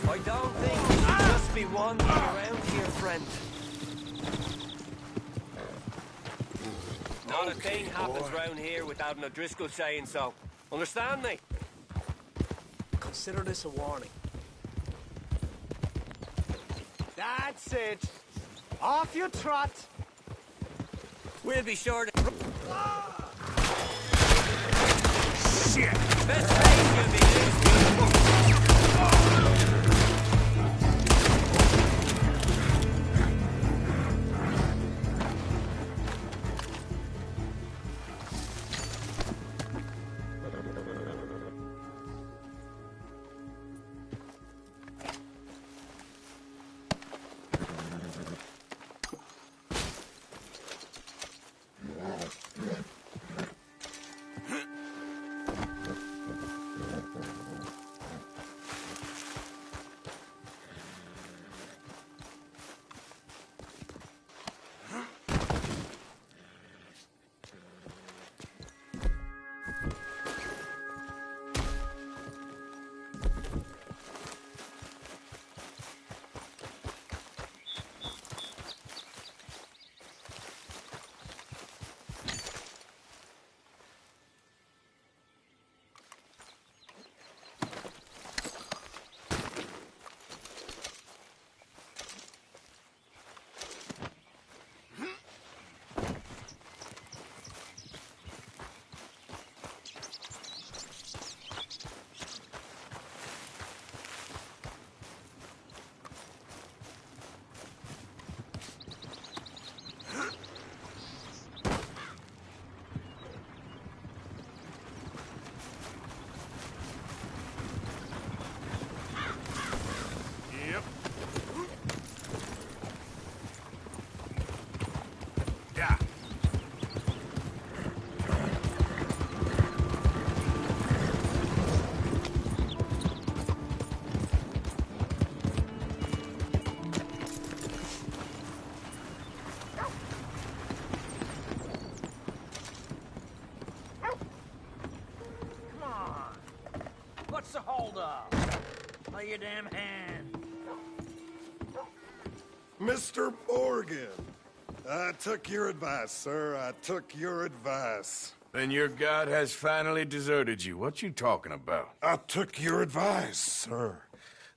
I don't think you should just be wandering around here, friend. Not a thing happens round here without an O'Driscoll saying so. Understand me? Consider this a warning. That's it. Off you trot. We'll be sure to... Shit! Best place you'll be used to. your damn hand. Mr. Morgan, I took your advice, sir. I took your advice. Then your god has finally deserted you. What you talking about? I took your advice, sir.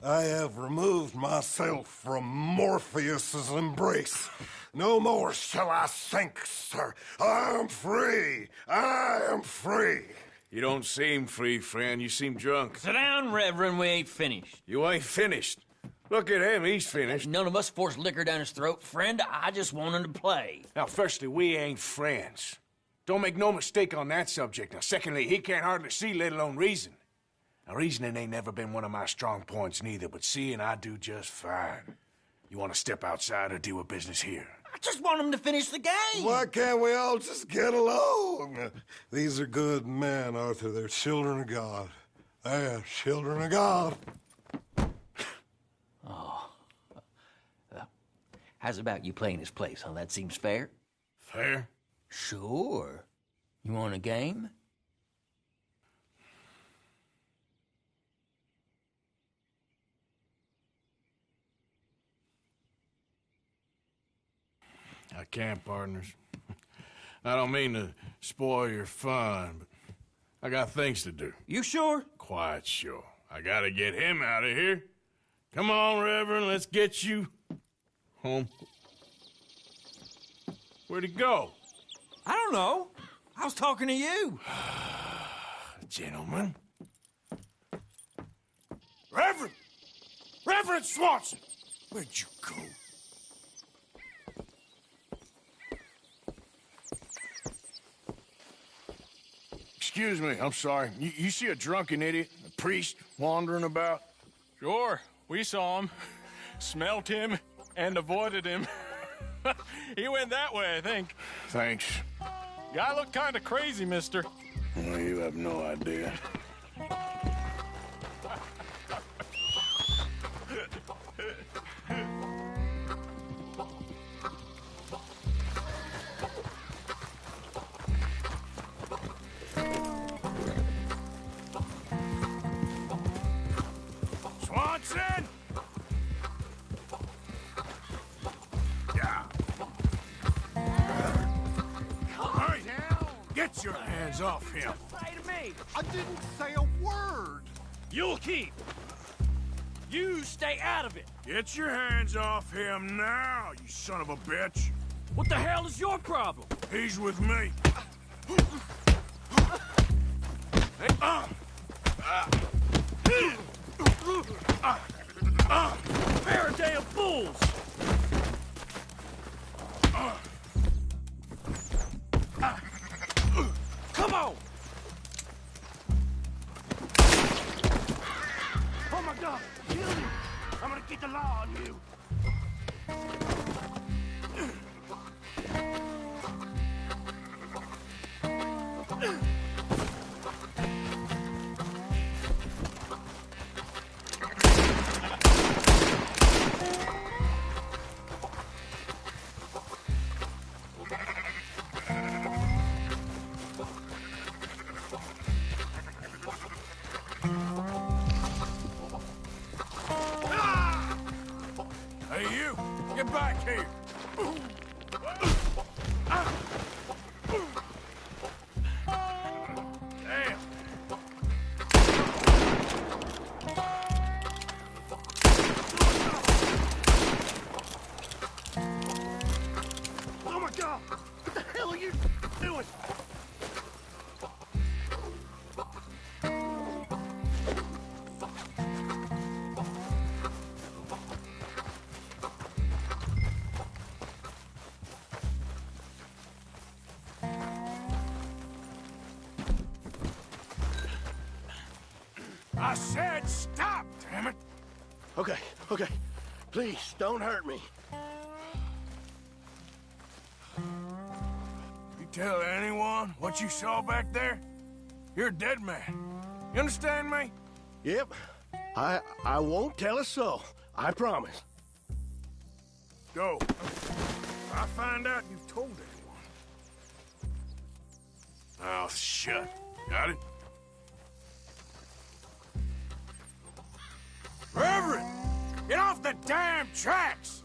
I have removed myself from Morpheus's embrace. No more shall I sink, sir. I am free. I am free. You don't seem free, friend. You seem drunk. Sit down, Reverend. We ain't finished. You ain't finished. Look at him. He's finished. None of us forced liquor down his throat. Friend, I just want him to play. Now, firstly, we ain't friends. Don't make no mistake on that subject. Now, secondly, he can't hardly see, let alone reason. Now, reasoning ain't never been one of my strong points neither, but seeing I do just fine. You want to step outside or deal with business here? I just want him to finish the game. Why can't we all just get along? These are good men, Arthur. They're children of God. They're children of God. Oh. How's about you playing his place, huh? That seems fair? Fair? Sure. You want a game? I can't, partners. I don't mean to spoil your fun, but I got things to do. You sure? Quite sure. I gotta get him out of here. Come on, Reverend, let's get you home. Where'd he go? I don't know. I was talking to you. Gentlemen. Reverend! Reverend Swanson! Where'd you go? Excuse me, I'm sorry. You see a drunken idiot, a priest, wandering about? Sure, we saw him, smelt him, and avoided him. He went that way, I think. Thanks. Guy looked kind of crazy, mister. Well, you have no idea. Swanson! Yeah. Hey, get your hands off him. Say to me, I didn't say a word. You'll keep. You stay out of it. Get your hands off him now, you son of a bitch. What the hell is your problem? He's with me. Hey, Pair of damn fools! Come on! Oh my God, kill him! I'm gonna get the law on you. Hey, you! Get back here! Damn! Oh my God! What the hell are you doing? I said stop, damn it! Okay, okay. Please, don't hurt me. You tell anyone what you saw back there? You're a dead man. You understand me? Yep. I won't tell a soul. I promise. Go. If I find out you've told anyone. Mouth shut. Got it? Reverend! Get off the damn tracks!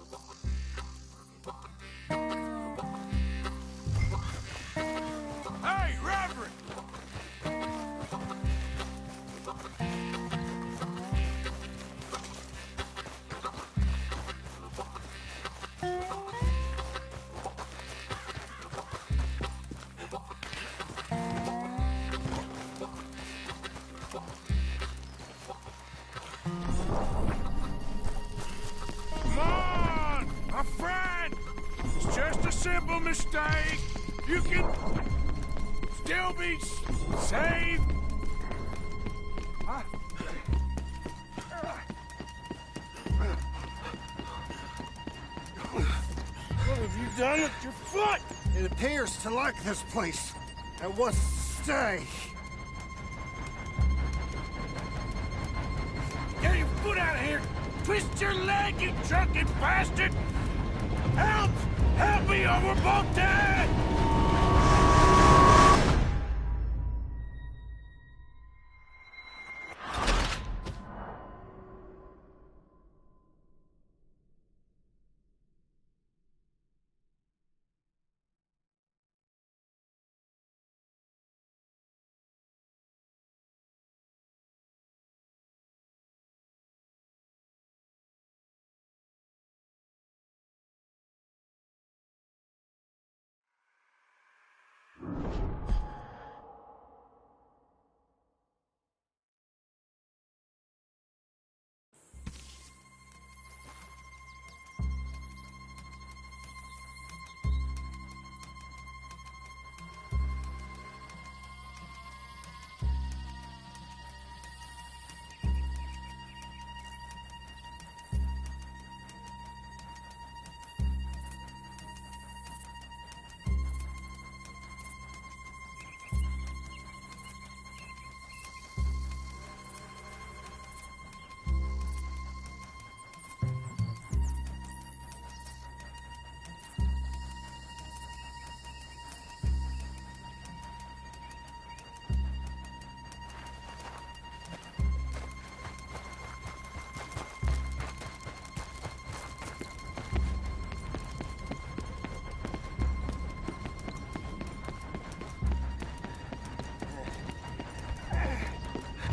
Hey, Reverend! Come on, my friend! It's just a simple mistake. You can still be saved. What have you done with your foot? It appears to like this place and wants to stay. Get your foot out of here! Twist your leg, you drunken bastard! Help! Help me or we're both dead!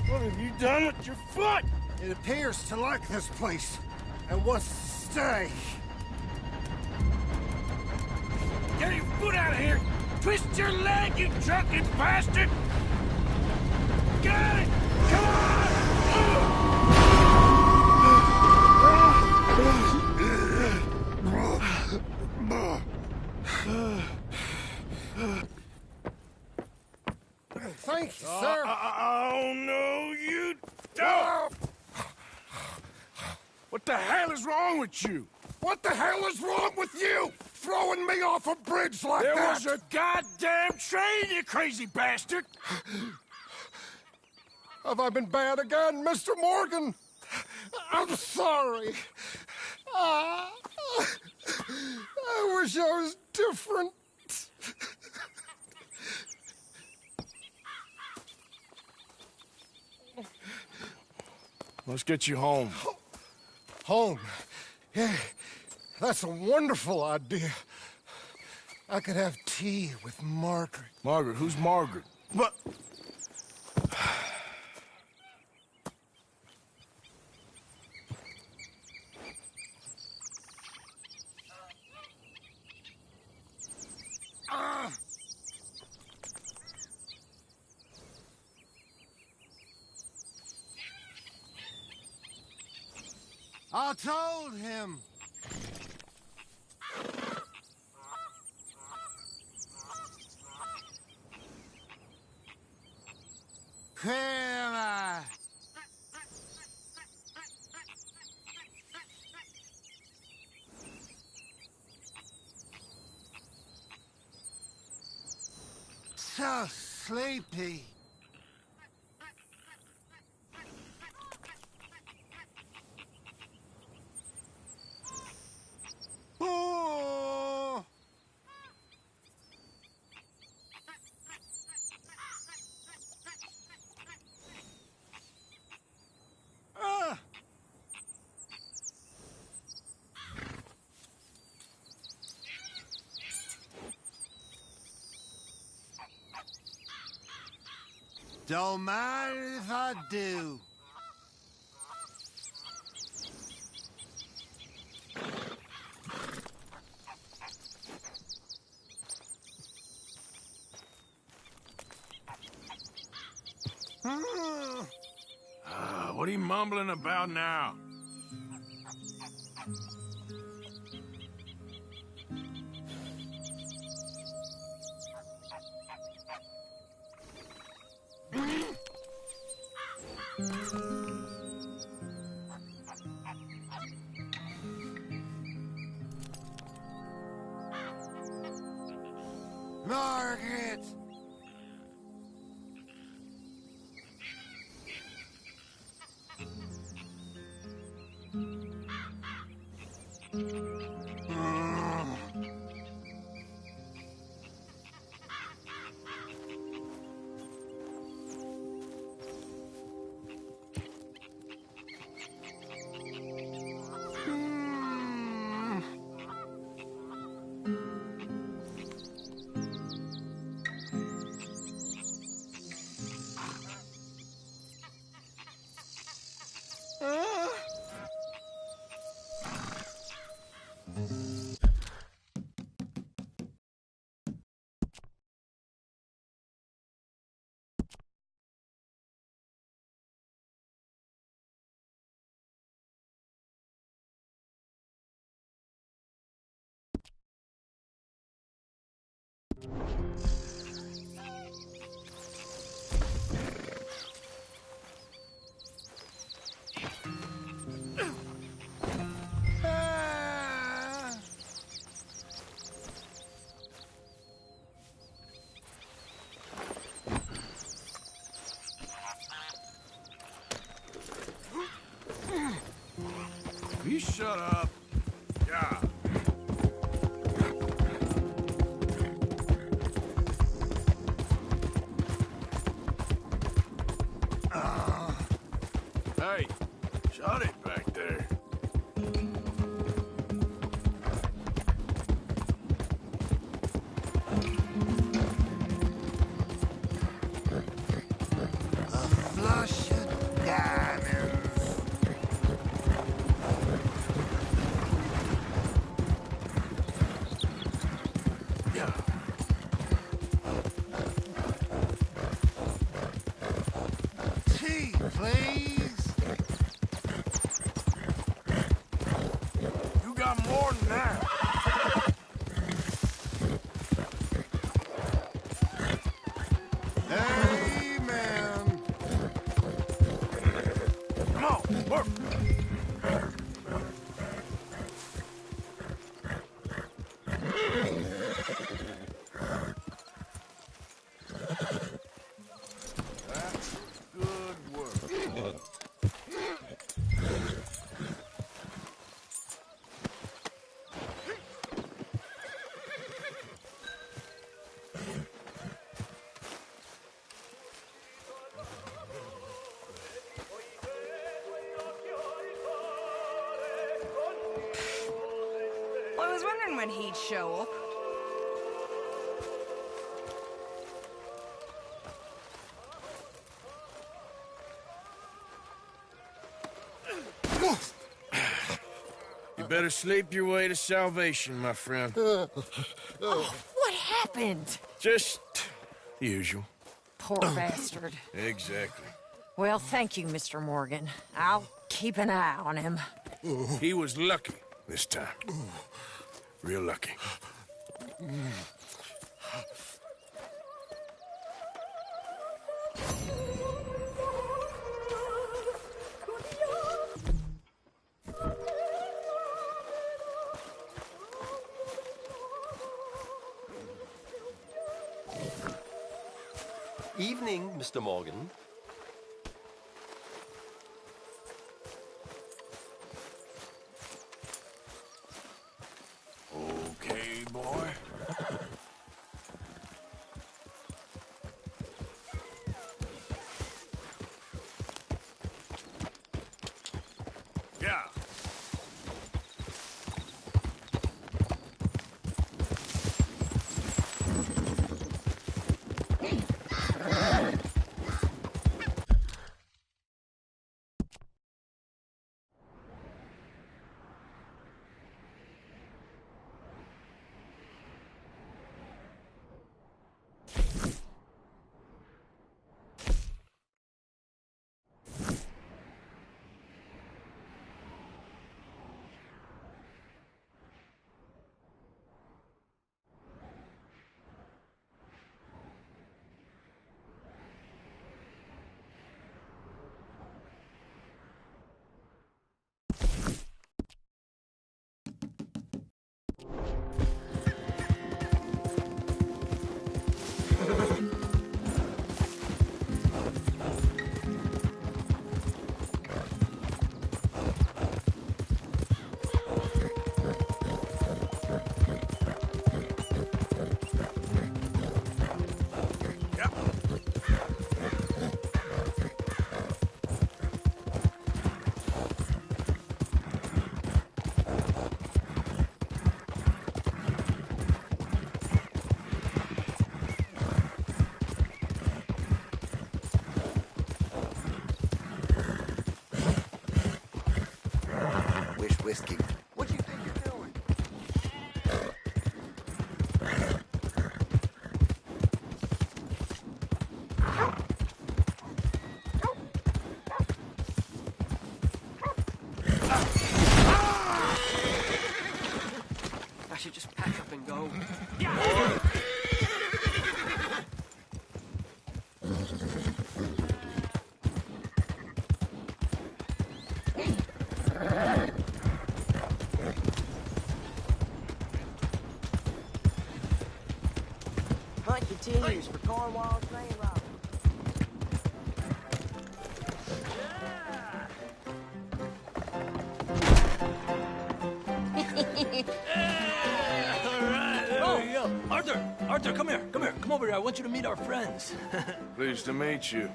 What have you done with your foot? It appears to like this place and wants to stay. Get your foot out of here! Twist your leg, you drunken bastard! Get it! Come on! Thank you, sir. Oh, no, you don't! What the hell is wrong with you? What the hell is wrong with you? Throwing me off a bridge like that? There was a goddamn train, you crazy bastard! Have I been bad again, Mr. Morgan? I'm sorry. I wish I was different. Let's get you home. Home? Yeah, that's a wonderful idea. I could have tea with Margaret. Margaret? Who's Margaret? What? I told him. Where so sleepy. Oh. Don't mind if I do. What are you mumbling about now? Margaret! You shut up. Yeah. Hey, shut it back there. A flush of diamonds. Tea, please. You got more than that. Amen. Come on, work. That's good work. Well, I was wondering when he'd show up. You better sleep your way to salvation, my friend. Oh, what happened? Just the usual. Poor bastard. Exactly. Well, thank you, Mr. Morgan. I'll keep an eye on him. He was lucky this time. Real lucky. Evening, Mr. Morgan. Okay, boy. Yeah. Whiskey. What do you think you're doing? I should just pack up and go. Hunt continues for Cornwall's train robbery. Arthur, come here. Come over here. I want you to meet our friends. Pleased to meet you.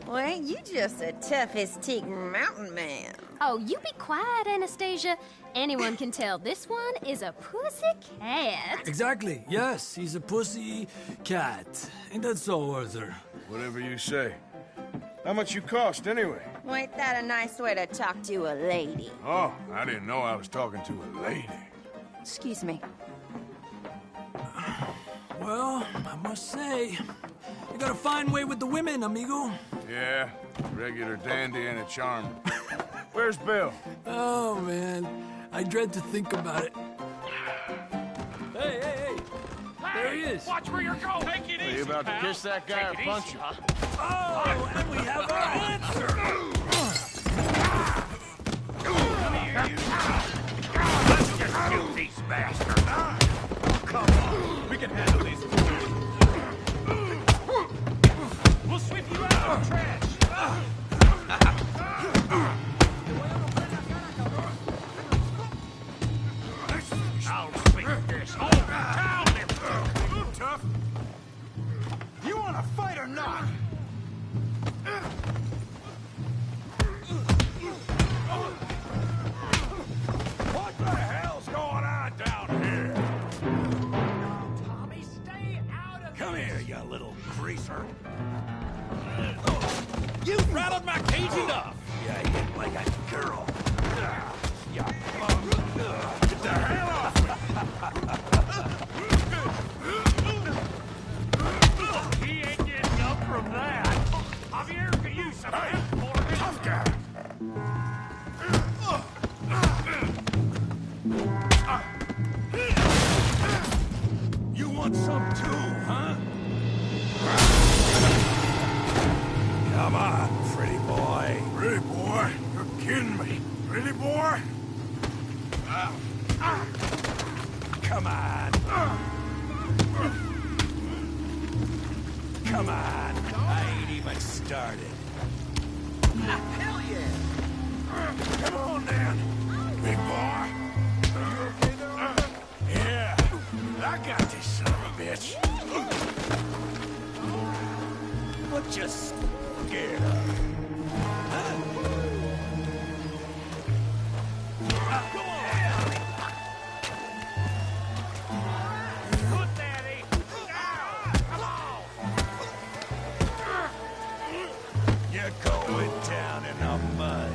Well, ain't you just the toughest teak mountain man? Oh, you be quiet, Anastasia. Anyone can tell this one is a pussy cat. Exactly. Yes, he's a pussy cat. Ain't that so, Arthur? Whatever you say. How much you cost, anyway? Well, ain't that a nice way to talk to a lady? Oh, I didn't know I was talking to a lady. Excuse me. Well, I must say, you got a fine way with the women, amigo. Yeah, regular dandy and a charmer. Where's Bill? Oh, man. I dread to think about it. Hey! There he is. Watch where you're going. Take it easy, Are you about to pal. kiss that guy or punch him? Oh, and we have our answer. Come here, you. Let's just shoot these bastards. Come on. We can handle these. We'll sweep you out of the trash. I'll sweep this whole town. You tough. You want to fight or not? What the hell's going on down here? Tommy, stay out of Come here, you little greaser. You rattled my cage enough. You hit like a girl. You bum. Get the hell off me. He ain't getting up from that. Javier, can you some help, Morgan? Tough guy. You want some too, huh? Come on, pretty boy. Pretty boy? You're kidding me. Pretty boy? Come on. Come on. I ain't even started. Hell yeah. Come on, Dan. Big boy. Are you okay there? Yeah. I got this son of a bitch. What you scared of? Huh? Come on! Put that in! Down! Come on! You're going down in the mud.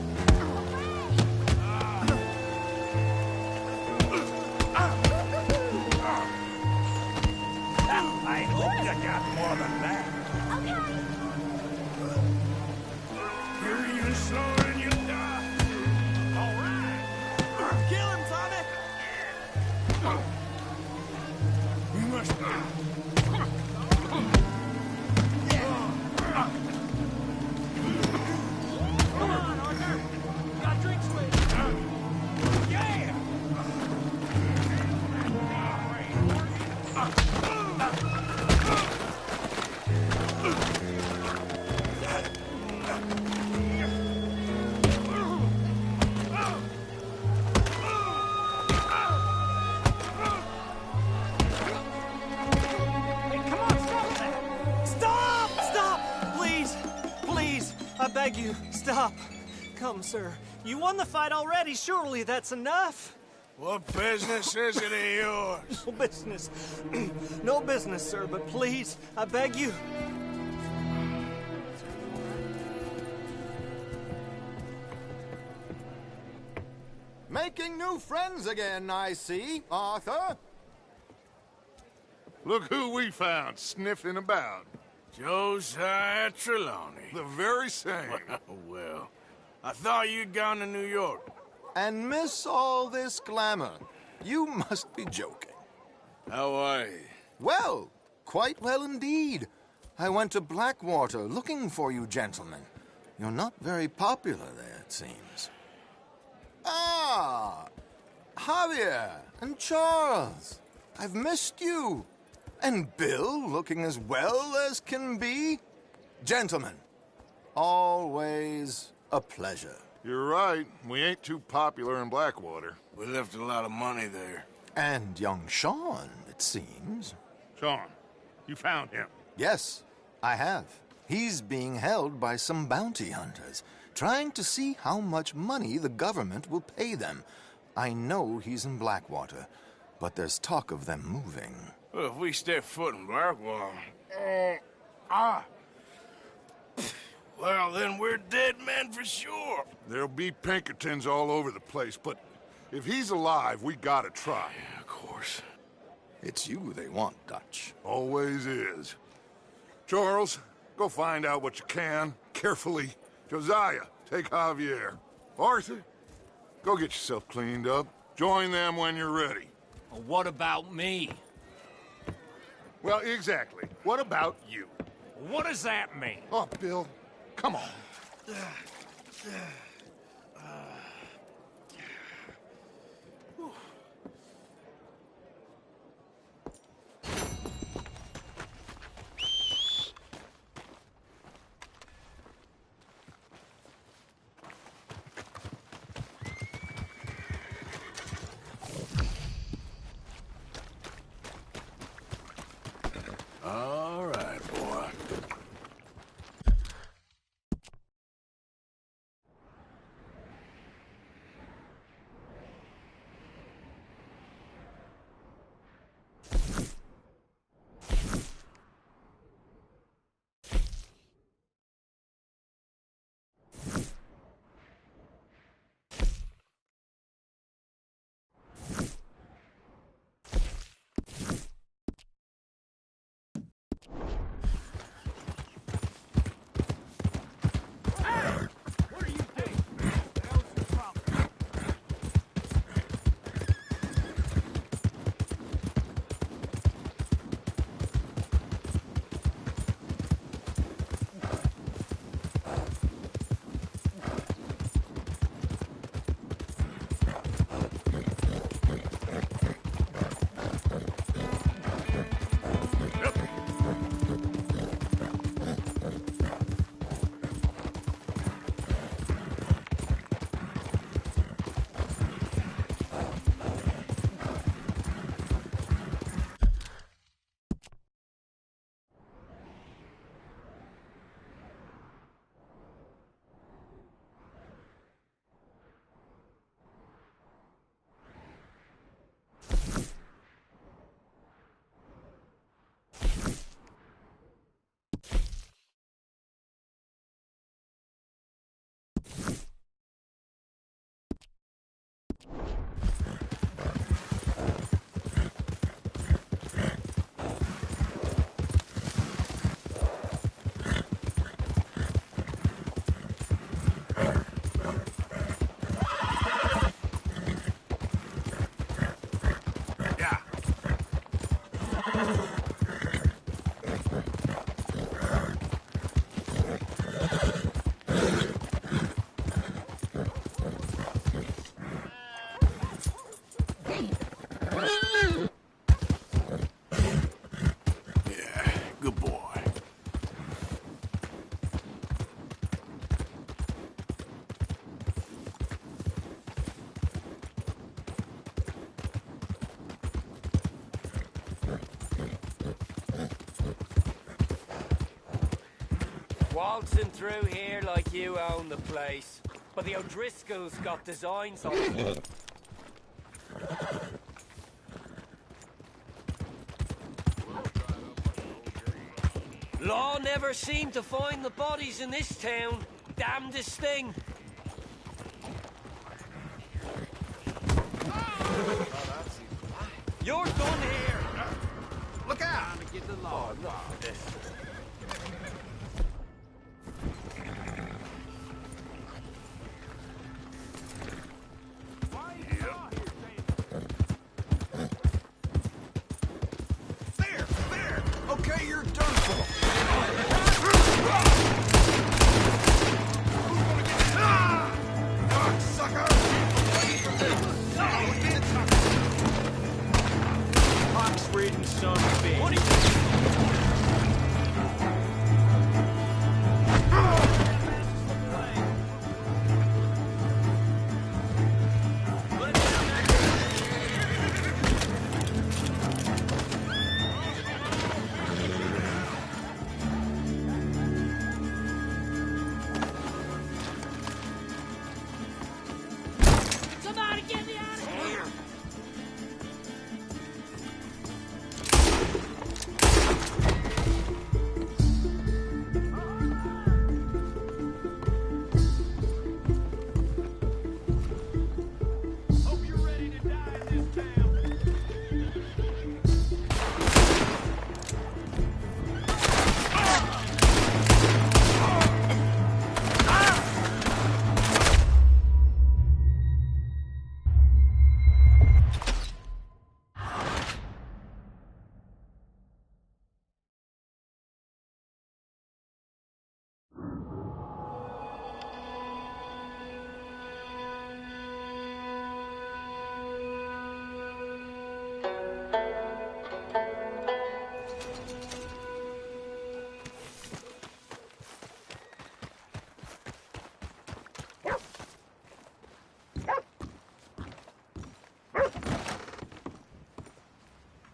I hope you got more than that. Here you slow and you die. All right. Kill him, Tommy. You must. Come on, Arthur. You got drinks with you. Yeah. I beg you, stop. Come, sir. You won the fight already. Surely that's enough. What business is it of yours? No business. No business, sir, but please, I beg you. Making new friends again, I see, Arthur. Look who we found sniffing about. Josiah Trelawney. The very same. Well, I thought you'd gone to New York. And miss all this glamour. You must be joking. How are you? Well, quite well indeed. I went to Blackwater looking for you gentlemen. You're not very popular there, it seems. Ah, Javier and Charles. I've missed you. And Bill looking as well as can be. Gentlemen, always a pleasure. You're right. We ain't too popular in Blackwater. We left a lot of money there. And young Sean, it seems. Sean, you found him? Yes, I have. He's being held by some bounty hunters, trying to see how much money the government will pay them. I know he's in Blackwater, but there's talk of them moving. Well, if we step foot in Blackwater... Well, then we're dead men for sure. There'll be Pinkertons all over the place, but if he's alive, we gotta try. Yeah, of course. It's you they want, Dutch. Always is. Charles, go find out what you can, carefully. Josiah, take Javier. Arthur, go get yourself cleaned up. Join them when you're ready. Well, what about me? Well, exactly. What about you? What does that mean? Oh, Bill, come on. All right, boy. Waltzing through here like you own the place. But the O'Driscolls got designs on it. Law never seemed to find the bodies in this town. Damnedest thing. outlaw about this. There! Okay, you're done for. Fox-ridden son of a bitch. Somebody get me out of here!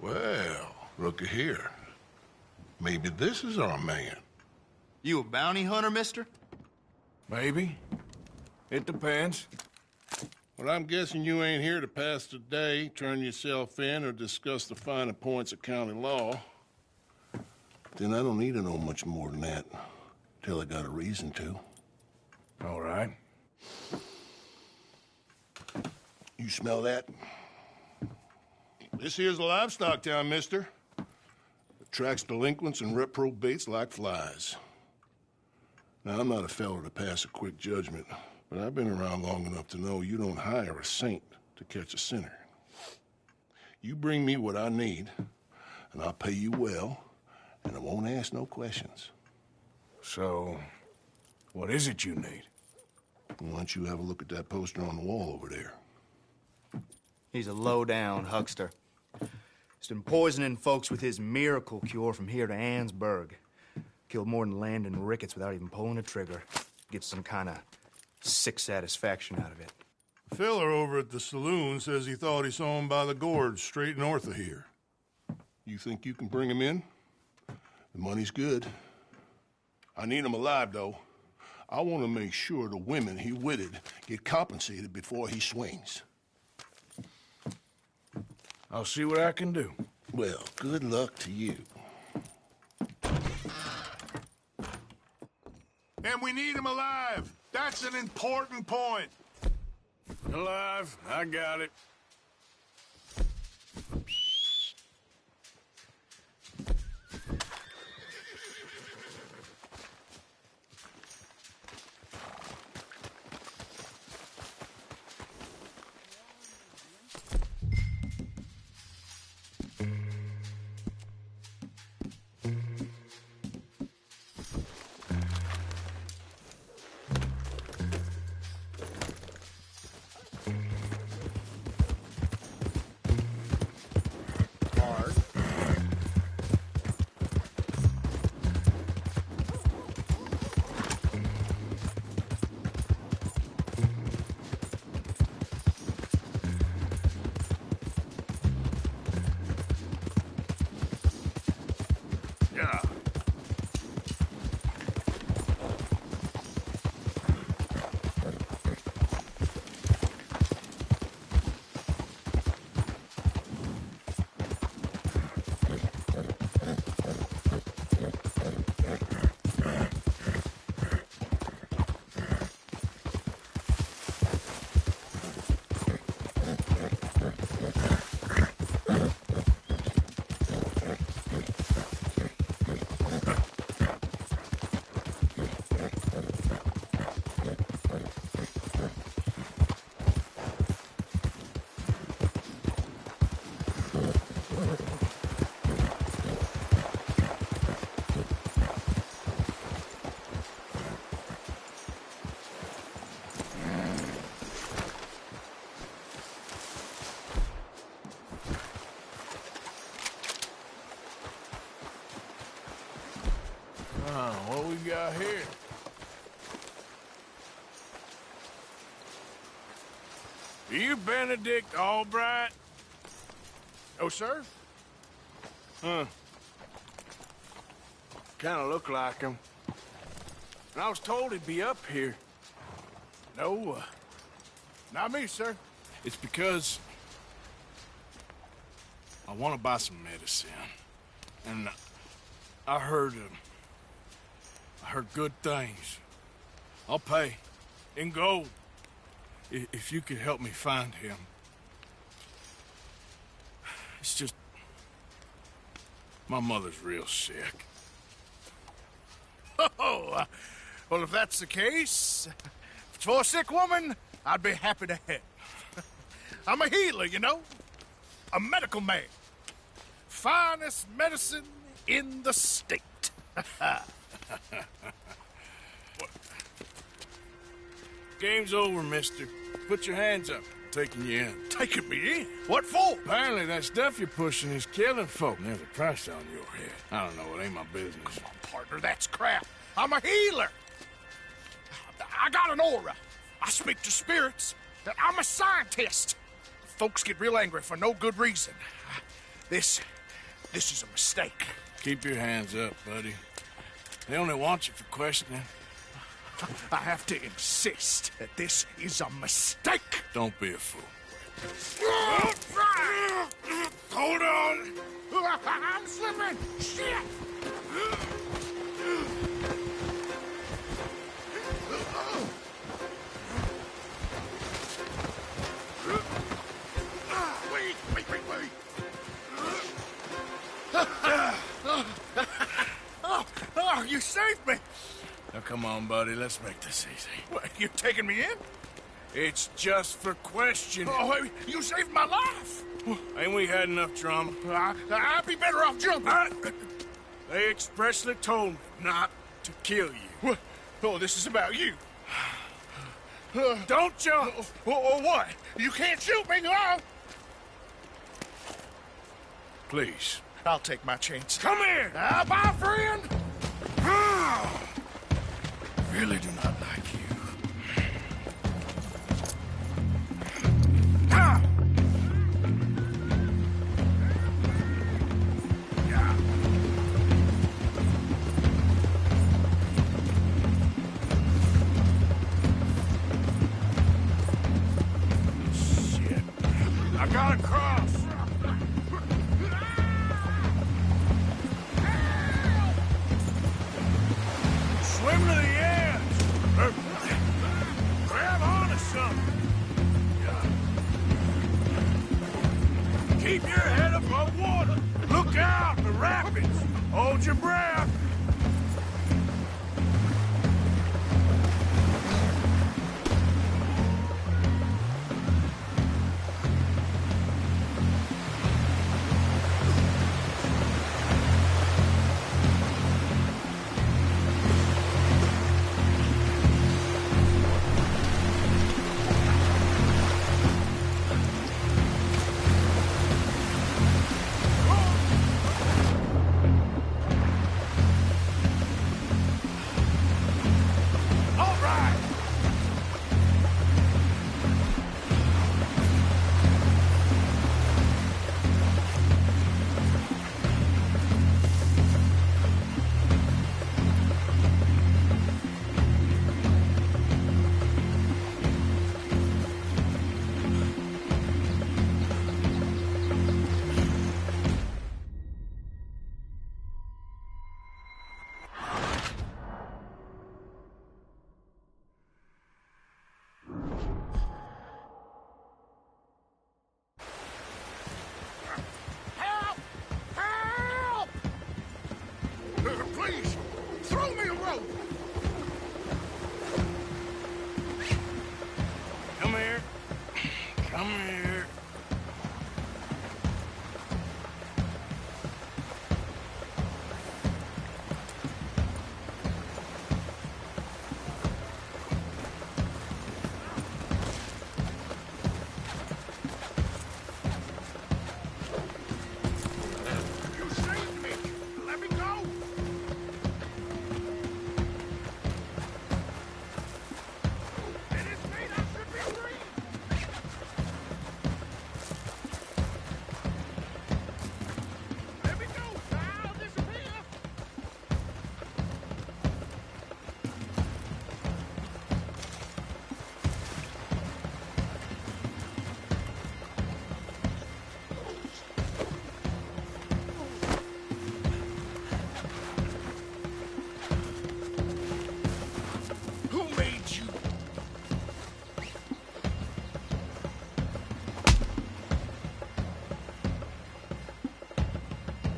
Well, looky here. Maybe this is our man. You a bounty hunter, mister? Maybe. It depends. Well, I'm guessing you ain't here to pass the day, turn yourself in, or discuss the finer points of county law. Then I don't need to know much more than that, till I got a reason to. All right. You smell that? This here's a livestock town, mister. Attracts delinquents and reprobates like flies. Now, I'm not a fellow to pass a quick judgment, but I've been around long enough to know you don't hire a saint to catch a sinner. You bring me what I need, and I'll pay you well, and I won't ask no questions. So, what is it you need? Why don't you have a look at that poster on the wall over there? He's a low-down huckster. He's been poisoning folks with his miracle cure from here to Annsburg. Killed more than Landon Ricketts without even pulling a trigger. Gets some kind of sick satisfaction out of it. The fella over at the saloon says he thought he saw him by the gorge straight north of here. You think you can bring him in? The money's good. I need him alive, though. I want to make sure the women he witted get compensated before he swings. I'll see what I can do. Well, good luck to you. And we need him alive. That's an important point. Alive, I got it. got here? Are you Benedict Albright? Oh, sir? Huh. Kinda look like him. And I was told he'd be up here. No, not me, sir. It's because I want to buy some medicine. And I heard good things. I'll pay in gold if you could help me find him. It's just my mother's real sick. Oh, well, if that's the case, if it's for a sick woman, I'd be happy to help. I'm a healer, you know? A medical man. Finest medicine in the state. Game's over, mister. Put your hands up. I'm taking you in. Taking me in? What for? Apparently that stuff you're pushing is killing folk. There's a price on your head. I don't know. It ain't my business. Come on, partner. That's crap. I'm a healer. I got an aura. I speak to spirits. I'm a scientist. Folks get real angry for no good reason. This is a mistake. Keep your hands up, buddy. They only want you for questioning. I have to insist that this is a mistake. Don't be a fool. Hold on. I'm slipping. Shit. Wait. Oh, you saved me. Now, come on, buddy. Let's make this easy. What, you taking me in? It's just for questioning. Oh, you saved my life. Ain't we had enough drama? I'd be better off jumping. They expressly told me not to kill you. Oh, this is about you. Don't jump. What? You can't shoot me, no. Please. I'll take my chance. Come here. Bye, friend. Really do not like you. Shit. I gotta cross. Swim to the edge. Grab onto something. Keep your head above water. Look out, the rapids. Hold your breath.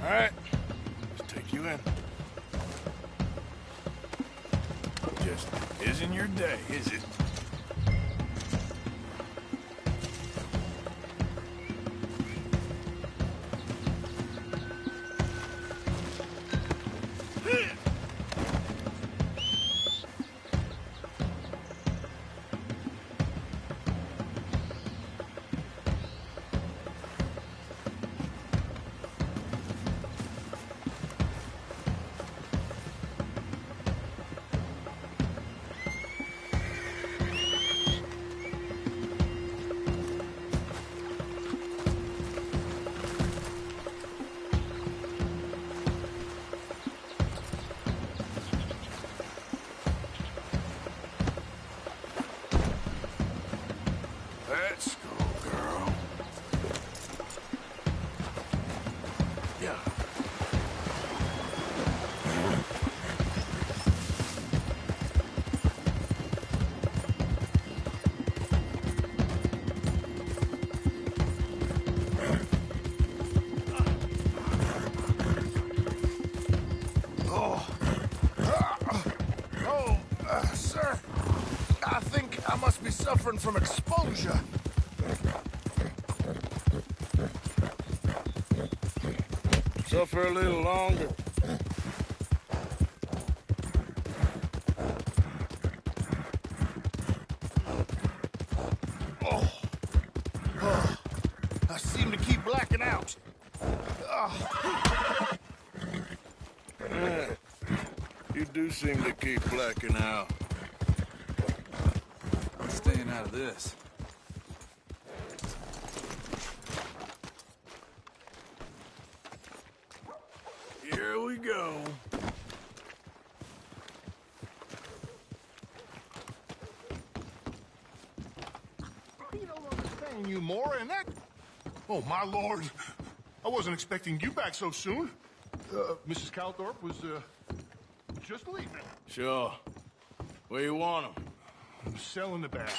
All right, let's take you in. Just isn't your day, is it? Let's go, girl. Yeah. Sir, I think I must be suffering from exposure. Suffer a little longer. I seem to keep blacking out. Yeah, you do seem to keep blacking out. I'm staying out of this. Here we go. You don't understand you more, and that... Oh, my lord. I wasn't expecting you back so soon. Mrs. Calthorpe was, just leaving. Sure. Where you want him? I'm selling the bag.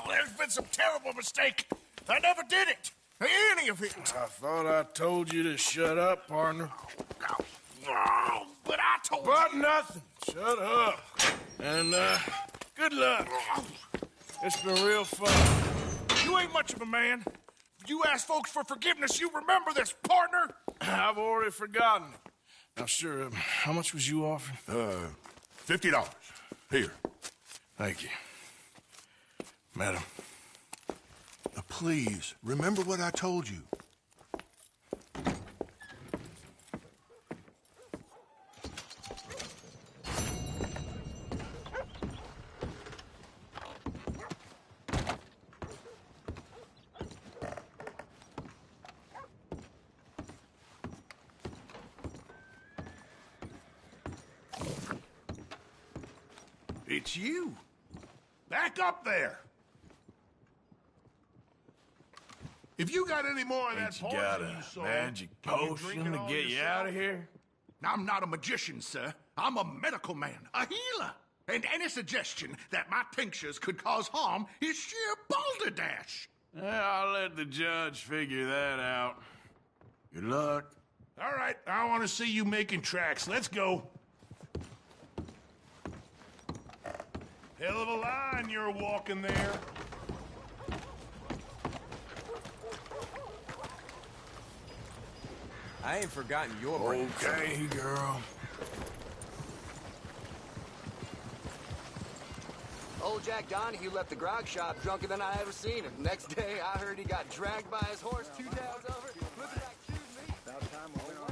There's been some terrible mistake. I never did it. Any of it. I thought I told you to shut up, partner. But I told you. But nothing. Shut up. And, good luck. It's been real fun. You ain't much of a man. You ask folks for forgiveness, you remember this, partner? I've already forgotten. Now, sure, how much was you offering? $50. Here. Thank you. Madam. Please, remember what I told you. It's you. Back up there. If you got any more of that You got poison a you sold, magic can you potion drink it to all get you yourself? out of here? I'm not a magician, sir. I'm a medical man, a healer. And any suggestion that my tinctures could cause harm is sheer balderdash. I'll let the judge figure that out. Good luck. All right, I want to see you making tracks. Let's go. Hell of a line you're walking there. I ain't forgotten your brain. Okay, girl. Old Jack Donahue left the grog shop drunker than I ever seen him. Next day, I heard he got dragged by his horse 2 towns over. Looking like choose me. About time we went on.